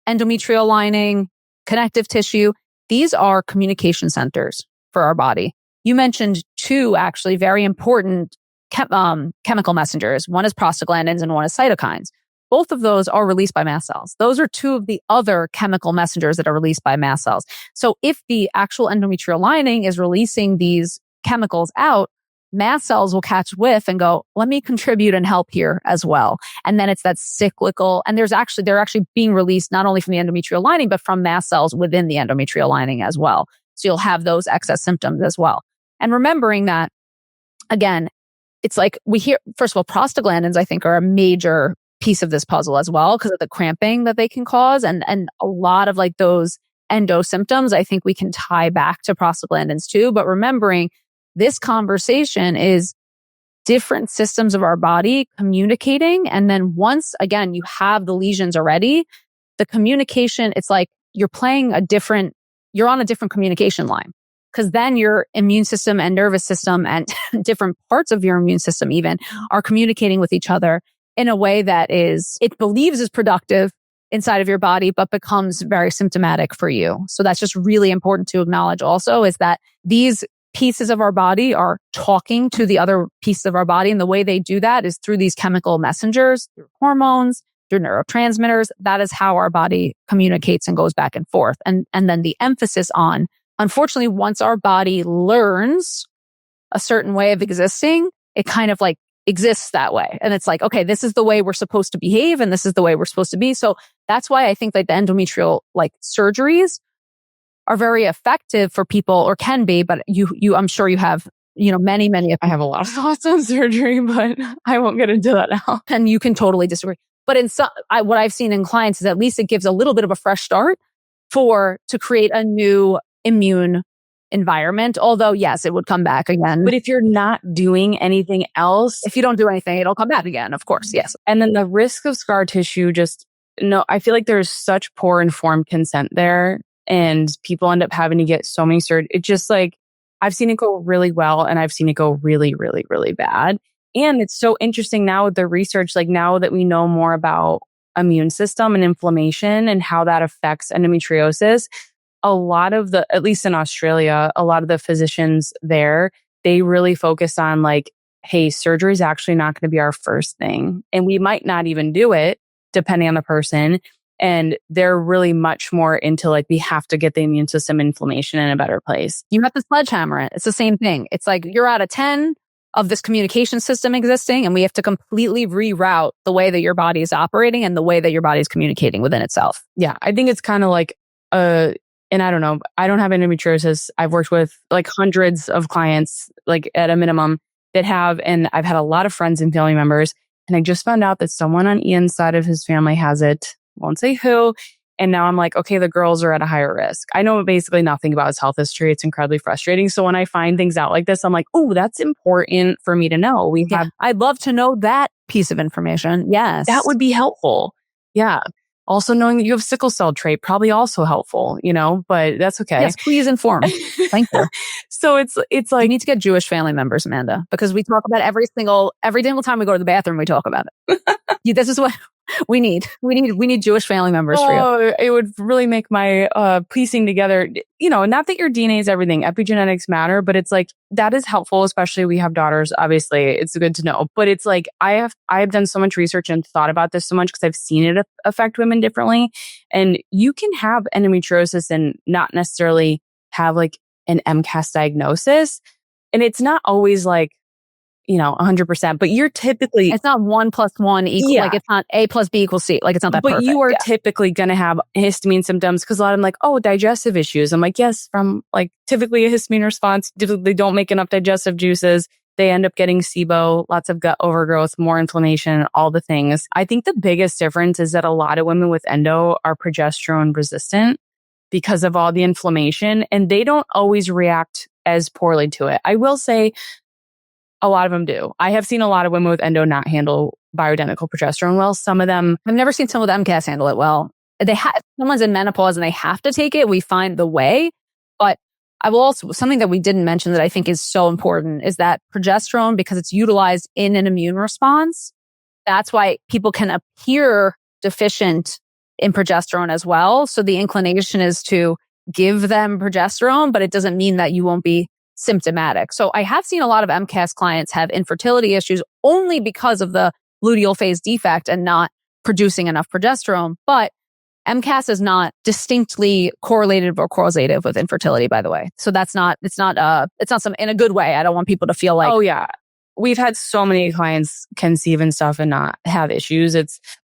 endometrial lining, connective tissue, these are communication centers for our body. You mentioned two actually very important chemical messengers. One is prostaglandins and one is cytokines. Both of those are released by mast cells. Those are two of the other chemical messengers that are released by mast cells. So if the actual endometrial lining is releasing these chemicals out, mast cells will catch whiff and go, let me contribute and help here as well. And then it's that cyclical, and they're actually being released not only from the endometrial lining, but from mast cells within the endometrial lining as well. So you'll have those excess symptoms as well. And remembering that, again, it's like we hear, first of all, prostaglandins, I think, are a major piece of this puzzle as well because of the cramping that they can cause. And a lot of like those endo symptoms, I think we can tie back to prostaglandins too. But remembering this conversation is different systems of our body communicating. And then once, again, you have the lesions already, the communication, it's like you're on a different communication line. Because then your immune system and nervous system and different parts of your immune system even are communicating with each other in a way that it believes is productive inside of your body, but becomes very symptomatic for you. So that's just really important to acknowledge also is that these pieces of our body are talking to the other pieces of our body. And the way they do that is through these chemical messengers, through hormones, through neurotransmitters. That is how our body communicates and goes back and forth. And then the emphasis on, unfortunately, once our body learns a certain way of existing, it kind of like exists that way. And it's like, okay, this is the way we're supposed to behave and this is the way we're supposed to be. So that's why I think like the endometrial like surgeries are very effective for people, or can be, but you I'm sure you have, many. I have a lot of thoughts on surgery, but I won't get into that now. And you can totally disagree. But what I've seen in clients is at least it gives a little bit of a fresh start to create a new immune environment. Although, yes, it would come back again. But if you're not doing anything else, if you don't do anything, it'll come back again, of course. Yes. And then the risk of scar tissue I feel like there's such poor informed consent there, and people end up having to get so many surgeries. It's just like, I've seen it go really well and I've seen it go really, really, really bad. And it's so interesting now with the research, like now that we know more about immune system and inflammation and how that affects endometriosis, a lot of at least in Australia, a lot of the physicians there, they really focus on like, hey, surgery is actually not going to be our first thing. And we might not even do it depending on the person. And they're really much more into like, we have to get the immune system inflammation in a better place. You have to sledgehammer it. It's the same thing. It's like you're out of 10 of this communication system existing, and we have to completely reroute the way that your body is operating and the way that your body is communicating within itself. Yeah, I think it's kind of like, and I don't know, I don't have endometriosis. I've worked with like hundreds of clients, like at a minimum, that have, and I've had a lot of friends and family members. And I just found out that someone on Ian's side of his family has it. Won't say who. And now I'm like, okay, the girls are at a higher risk. I know basically nothing about his health history. It's incredibly frustrating. So when I find things out like this, I'm like, oh, that's important for me to know. I'd love to know that piece of information. Yes. That would be helpful. Yeah. Also knowing that you have sickle cell trait, probably also helpful, but that's okay. Yes, please inform. Thank you. So it's like, you need to get Jewish family members, Amanda, because we talk about every single time we go to the bathroom, we talk about it. This is what we need. We need Jewish family members for you. It would really make my piecing together, not that your DNA is everything. Epigenetics matter, but it's like, that is helpful, especially we have daughters. Obviously, it's good to know. But it's like, I have done so much research and thought about this so much because I've seen it affect women differently. And you can have endometriosis and not necessarily have like an MCAS diagnosis. And it's not always like, 100%, but you're typically, it's not 1 + 1 equal, like it's not A + B = C. Like it's not that but perfect. You are typically going to have histamine symptoms because a lot of them like, oh, digestive issues. I'm like, yes, from like typically a histamine response. They don't make enough digestive juices. They end up getting SIBO, lots of gut overgrowth, more inflammation, all the things. I think the biggest difference is that a lot of women with endo are progesterone resistant because of all the inflammation, and they don't always react as poorly to it. I will say, a lot of them do. I have seen a lot of women with endo not handle bioidentical progesterone well. Some of them, I've never seen someone with MCAS handle it well. If someone's in menopause and they have to take it, we find the way. But I will also, something that we didn't mention that I think is so important is that progesterone, because it's utilized in an immune response, that's why people can appear deficient in progesterone as well. So the inclination is to give them progesterone, but it doesn't mean that you won't be symptomatic. So I have seen a lot of MCAS clients have infertility issues only because of the luteal phase defect and not producing enough progesterone. But MCAS is not distinctly correlated or causative with infertility, by the way. So it's not some in a good way. I don't want people to feel like, oh yeah, we've had so many clients conceive and stuff and not have issues.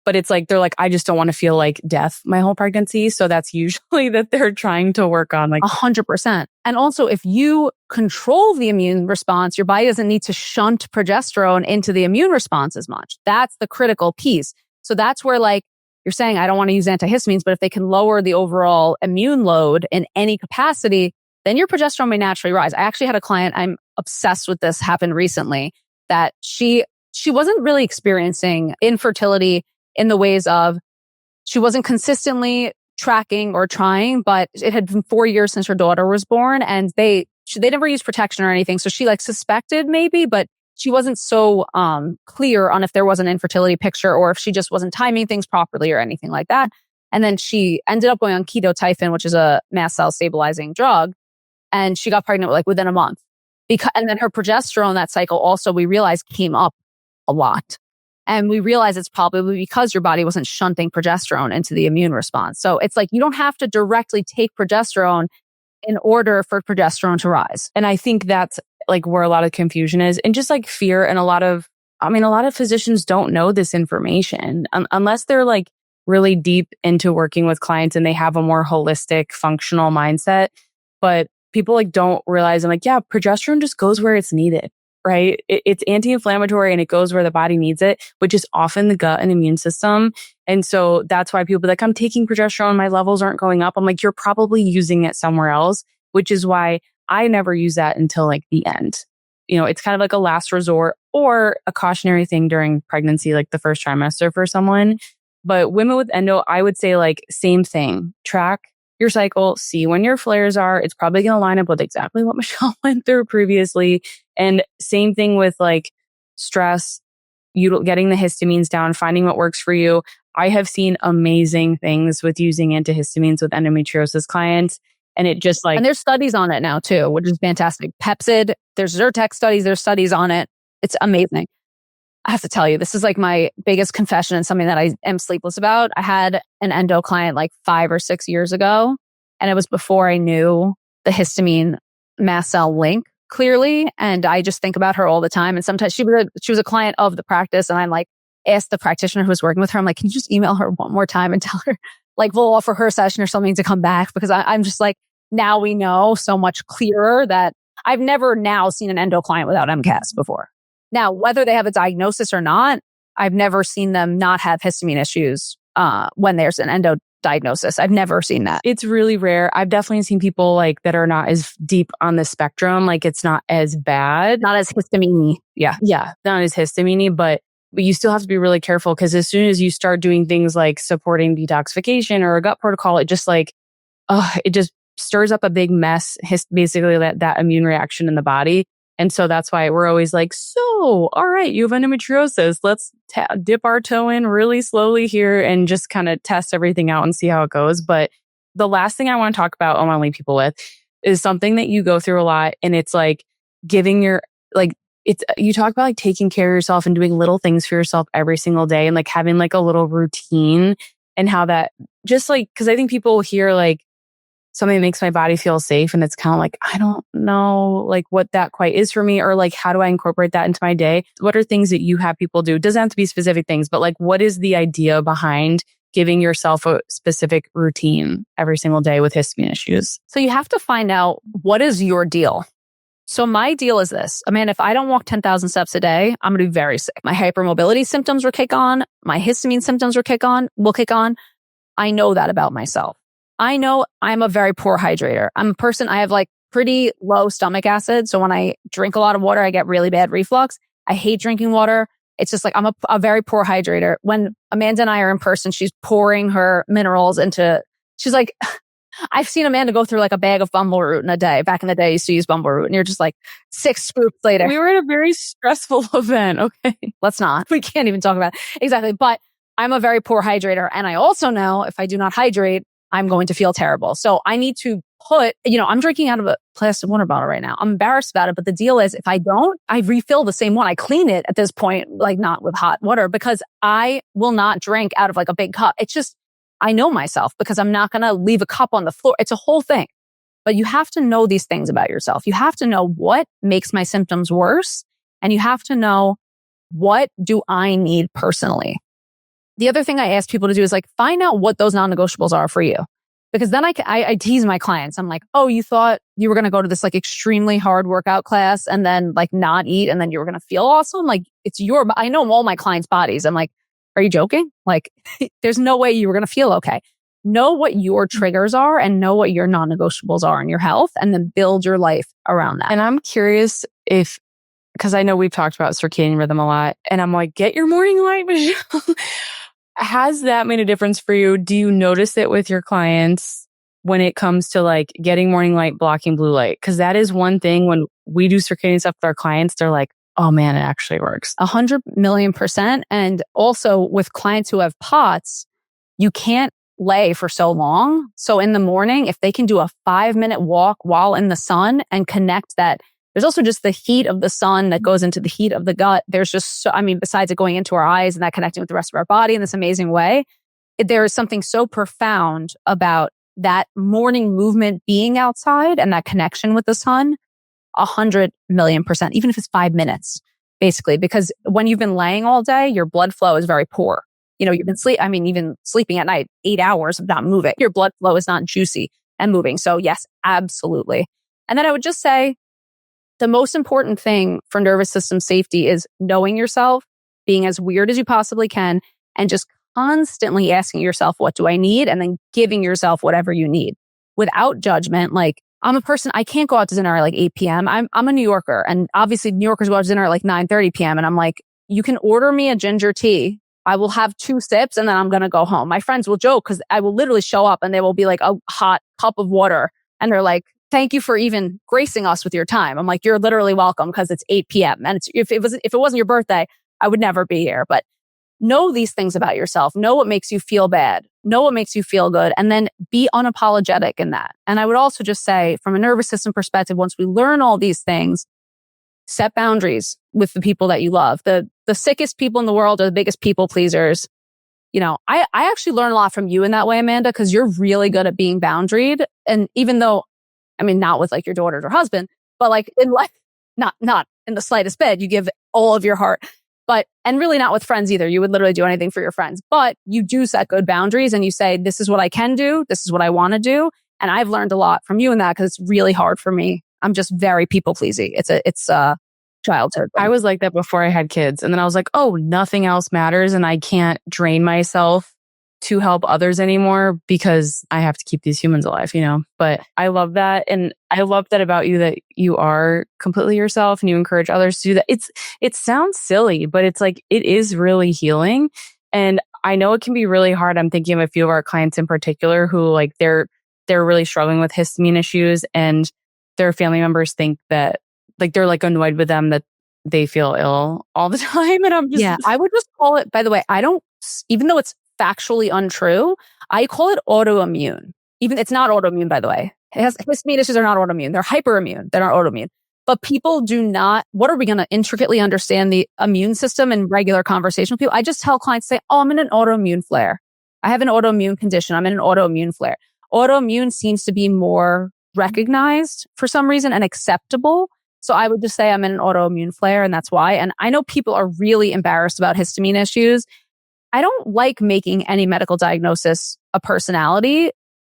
But it's like, they're like, I just don't want to feel like death my whole pregnancy. So that's usually that they're trying to work on, like 100%. And also if you control the immune response, your body doesn't need to shunt progesterone into the immune response as much. That's the critical piece. So that's where like you're saying, I don't want to use antihistamines, but if they can lower the overall immune load in any capacity, then your progesterone may naturally rise. I actually had a client, I'm obsessed with this, happen recently, that she wasn't really experiencing infertility in the ways of, she wasn't consistently tracking or trying, but it had been 4 years since her daughter was born, and they never used protection or anything. So she like suspected maybe, but she wasn't so clear on if there was an infertility picture or if she just wasn't timing things properly or anything like that. And then she ended up going on 𝗘𝗣𝗜𝗏, which is a mast cell stabilizing drug. And she got pregnant like within a month. And then her progesterone that cycle also, we realized, came up a lot. And we realized it's probably because your body wasn't shunting progesterone into the immune response. So it's like, you don't have to directly take progesterone in order for progesterone to rise. And I think that's like where a lot of confusion is, and just like fear. And a lot of physicians don't know this information unless they're like really deep into working with clients and they have a more holistic, functional mindset. But people like don't realize, I'm like, yeah, progesterone just goes where it's needed, right? It's anti-inflammatory and it goes where the body needs it, which is often the gut and immune system. And so that's why people be like, I'm taking progesterone, my levels aren't going up. I'm like, you're probably using it somewhere else, which is why I never use that until like the end. It's kind of like a last resort or a cautionary thing during pregnancy, like the first trimester for someone. But women with endo, I would say like same thing. Track your cycle, see when your flares are. It's probably going to line up with exactly what Michelle went through previously. And same thing with like stress, getting the histamines down, finding what works for you. I have seen amazing things with using antihistamines with endometriosis clients. And it just like... And there's studies on it now too, which is fantastic. Pepsid, there's Zyrtec studies, there's studies on it. It's amazing. I have to tell you, this is like my biggest confession and something that I am sleepless about. I had an endo client like 5 or 6 years ago, and it was before I knew the histamine mast cell link clearly. And I just think about her all the time. And sometimes she was a client of the practice, and I like asked the practitioner who was working with her, I'm like, can you just email her one more time and tell her like we'll offer her a session or something to come back? Because I'm just like, now we know so much clearer that I've never now seen an endo client without MCAS before. Now, whether they have a diagnosis or not, I've never seen them not have histamine issues when there's an endo diagnosis. I've never seen that. It's really rare. I've definitely seen people like that are not as deep on the spectrum. Like it's not as bad. Not as histamine. Yeah. Yeah. Not as histamine, but you still have to be really careful because as soon as you start doing things like supporting detoxification or a gut protocol, it just like, it just stirs up a big mess, basically that immune reaction in the body. And so that's why we're always like, so, all right, you have endometriosis. Let's dip our toe in really slowly here and just kind of test everything out and see how it goes. But the last thing I want to talk about, I want to leave people with, is something that you go through a lot. And it's like giving you talk about like taking care of yourself and doing little things for yourself every single day and like having like a little routine and how that just like, because I think people hear like, something that makes my body feel safe. And it's kind of like, I don't know like what that quite is for me, or like, how do I incorporate that into my day? What are things that you have people do? It doesn't have to be specific things, but like, what is the idea behind giving yourself a specific routine every single day with histamine issues? So you have to find out what is your deal. So my deal is this. Amanda, if I don't walk 10,000 steps a day, I'm going to be very sick. My hypermobility symptoms will kick on. My histamine symptoms will kick on. I know that about myself. I know I'm a very poor hydrator. I'm a person, I have like pretty low stomach acid. So when I drink a lot of water, I get really bad reflux. I hate drinking water. It's just like I'm a very poor hydrator. When Amanda and I are in person, she's pouring her minerals she's like, I've seen Amanda go through like a bag of bumble root in a day. Back in the day, I used to use bumble root, and you're just like 6 scoops later. We were at a very stressful event. Okay. Let's not. We can't even talk about it. Exactly. But I'm a very poor hydrator. And I also know if I do not hydrate, I'm going to feel terrible. So I need to I'm drinking out of a plastic water bottle right now. I'm embarrassed about it. But the deal is if I don't, I refill the same one. I clean it at this point, like not with hot water, because I will not drink out of like a big cup. It's just, I know myself because I'm not going to leave a cup on the floor. It's a whole thing. But you have to know these things about yourself. You have to know what makes my symptoms worse. And you have to know what do I need personally. The other thing I ask people to do is like find out what those non-negotiables are for you. Because then I tease my clients. I'm like, oh, you thought you were going to go to this like extremely hard workout class and then like not eat and then you were going to feel awesome? Like I know all my clients' bodies. I'm like, are you joking? Like there's no way you were going to feel okay. Know what your triggers are and know what your non-negotiables are in your health and then build your life around that. And I'm curious because I know we've talked about circadian rhythm a lot and I'm like, get your morning light, Michelle. Has that made a difference for you? Do you notice it with your clients when it comes to like getting morning light, blocking blue light? Because that is one thing when we do circadian stuff with our clients, they're like, oh man, it actually works. 100,000,000%. And also with clients who have POTS, you can't lay for so long. So in the morning, if they can do a 5-minute walk while in the sun and connect that, there's also just the heat of the sun that goes into the heat of the gut. There's just, besides it going into our eyes and that connecting with the rest of our body in this amazing way, there is something so profound about that morning movement being outside and that connection with the sun, 100,000,000%, even if it's 5 minutes, basically, because when you've been laying all day, your blood flow is very poor. You've been even sleeping at night, 8 hours of not moving. Your blood flow is not juicy and moving. So yes, absolutely. And then I would just say, the most important thing for nervous system safety is knowing yourself, being as weird as you possibly can, and just constantly asking yourself, what do I need? And then giving yourself whatever you need without judgment. Like, I'm a person, I can't go out to dinner at like 8 p.m. I'm a New Yorker, and obviously New Yorkers go out to dinner at like 9:30 p.m. And I'm like, you can order me a ginger tea. I will have 2 sips and then I'm going to go home. My friends will joke because I will literally show up and they will be like a hot cup of water. And they're like, thank you for even gracing us with your time. I'm like, you're literally welcome because it's 8 p.m. And if it wasn't your birthday, I would never be here. But know these things about yourself. Know what makes you feel bad. Know what makes you feel good. And then be unapologetic in that. And I would also just say, from a nervous system perspective, once we learn all these things, set boundaries with the people that you love. The sickest people in the world are the biggest people pleasers. You know, I actually learn a lot from you in that way, Amanda, because you're really good at being boundaried. And even though, I mean, not with like your daughter or husband, but like in life, not in the slightest bit, you give all of your heart. But, and really not with friends either. You would literally do anything for your friends, but you do set good boundaries and you say, this is what I can do. This is what I want to do. And I've learned a lot from you in that because it's really hard for me. I'm just very people pleasy. It's a childhood. I was like that before I had kids. And then I was like, oh, nothing else matters. And I can't drain myself to help others anymore because I have to keep these humans alive, you know? But I love that. And I love that about you, that you are completely yourself and you encourage others to do that. It sounds silly, but it's like, it is really healing. And I know it can be really hard. I'm thinking of a few of our clients in particular who like, they're really struggling with histamine issues and their family members think that like, they're like annoyed with them that they feel ill all the time. And I'm just, yeah, I would just call it, by the way, even though it's factually untrue, I call it autoimmune. Even it's not autoimmune, by the way. Histamine issues are not autoimmune. They're hyperimmune. They're not autoimmune. But people do not, what are we going to intricately understand the immune system in regular conversation with people? I just tell clients, say, oh, I'm in an autoimmune flare. I have an autoimmune condition. I'm in an autoimmune flare. Autoimmune seems to be more recognized for some reason and acceptable. So I would just say I'm in an autoimmune flare and that's why. And I know people are really embarrassed about histamine issues. I don't like making any medical diagnosis a personality.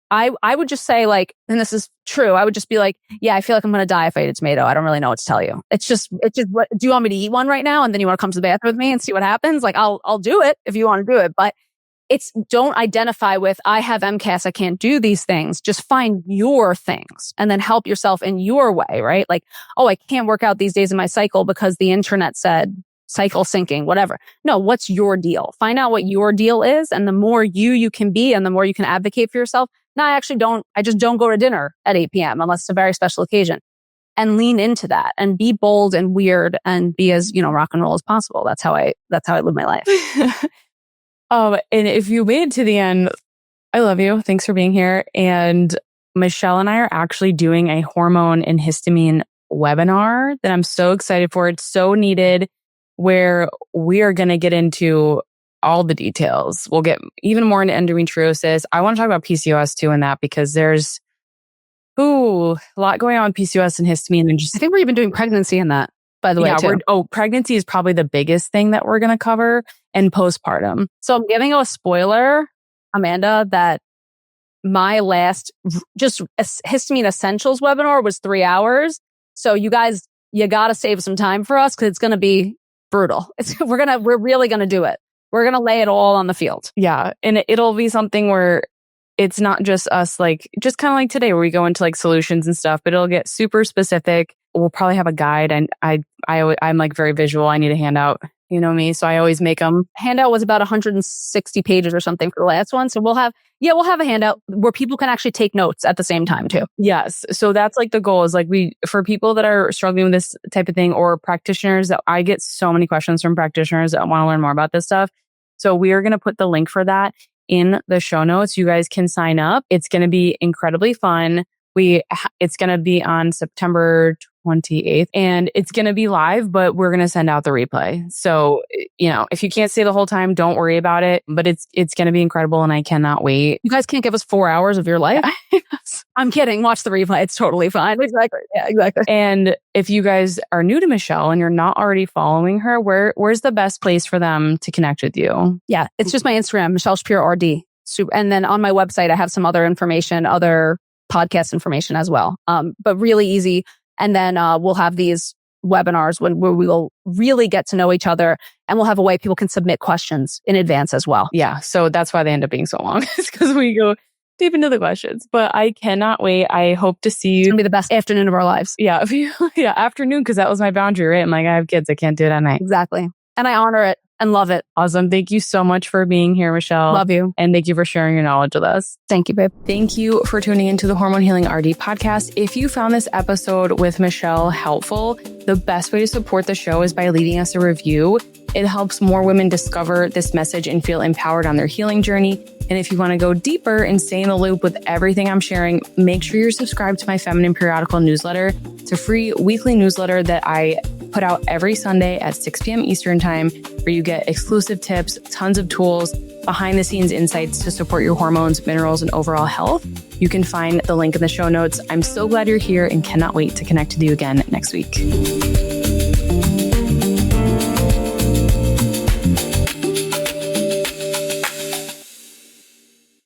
I would just say like, and this is true, I would just be like, yeah, I feel like I'm going to die if I eat a tomato. I don't really know what to tell you. It's just, what, do you want me to eat one right now? And then you want to come to the bathroom with me and see what happens? Like, I'll do it if you want to do it. But don't identify with, I have MCAS, I can't do these things. Just find your things and then help yourself in your way, right? Like, oh, I can't work out these days in my cycle because the internet said cycle syncing, whatever. No, what's your deal? Find out what your deal is. And the more you can be and the more you can advocate for yourself. No, I just don't go to dinner at 8 p.m. unless it's a very special occasion. And lean into that and be bold and weird and be as, rock and roll as possible. That's how I live my life. And if you made it to the end, I love you. Thanks for being here. And Michelle and I are actually doing a hormone and histamine webinar that I'm so excited for. It's so needed, where we are going to get into all the details. We'll get even more into endometriosis. I want to talk about PCOS too in that because there's a lot going on with PCOS and histamine. And I think we're even doing pregnancy in that, by the way, too. Pregnancy is probably the biggest thing that we're going to cover, and postpartum. So I'm giving a spoiler, Amanda, that my last just histamine essentials webinar was 3 hours. So you guys, you got to save some time for us because it's going to be brutal. We're really going to do it. We're going to lay it all on the field. Yeah. And it'll be something where it's not just us, like, just kind of like today where we go into like solutions and stuff, but it'll get super specific. We'll probably have a guide. And I'm like very visual. I need a handout, you know me. So I always make them. Handout was about 160 pages or something for the last one. So we'll have a handout where people can actually take notes at the same time too. Yes. So that's like the goal is like for people that are struggling with this type of thing, or practitioners, that I get so many questions from practitioners that want to learn more about this stuff. So we are going to put the link for that in the show notes. You guys can sign up. It's going to be incredibly fun. It's going to be on September 28th and it's going to be live, but we're going to send out the replay. So, if you can't stay the whole time, don't worry about it, but it's going to be incredible and I cannot wait. You guys can't give us 4 hours of your life. I'm kidding. Watch the replay. It's totally fine. Exactly. Yeah, exactly. And if you guys are new to Michelle and you're not already following her, where's the best place for them to connect with you? Yeah, it's just my Instagram, Michelle Shapiro RD. And then on my website, I have some other information, other podcast information as well. But really easy. And then we'll have these webinars where we will really get to know each other, and we'll have a way people can submit questions in advance as well. Yeah. So that's why they end up being so long. It's because we go deep into the questions, but I cannot wait. I hope to see you. It's going to be the best afternoon of our lives. Yeah. Yeah. Afternoon. Cause that was my boundary, right? I'm like, I have kids. I can't do it at night. Exactly. And I honor it and love it. Awesome. Thank you so much for being here, Michelle. Love you. And thank you for sharing your knowledge with us. Thank you, babe. Thank you for tuning into the Hormone Healing RD podcast. If you found this episode with Michelle helpful, the best way to support the show is by leaving us a review. It helps more women discover this message and feel empowered on their healing journey. And if you want to go deeper and stay in the loop with everything I'm sharing, make sure you're subscribed to my Feminine Periodical newsletter. It's a free weekly newsletter that I put out every Sunday at 6 p.m. Eastern time, where you get exclusive tips, tons of tools, behind the scenes insights to support your hormones, minerals, and overall health. You can find the link in the show notes. I'm so glad you're here and cannot wait to connect with you again next week.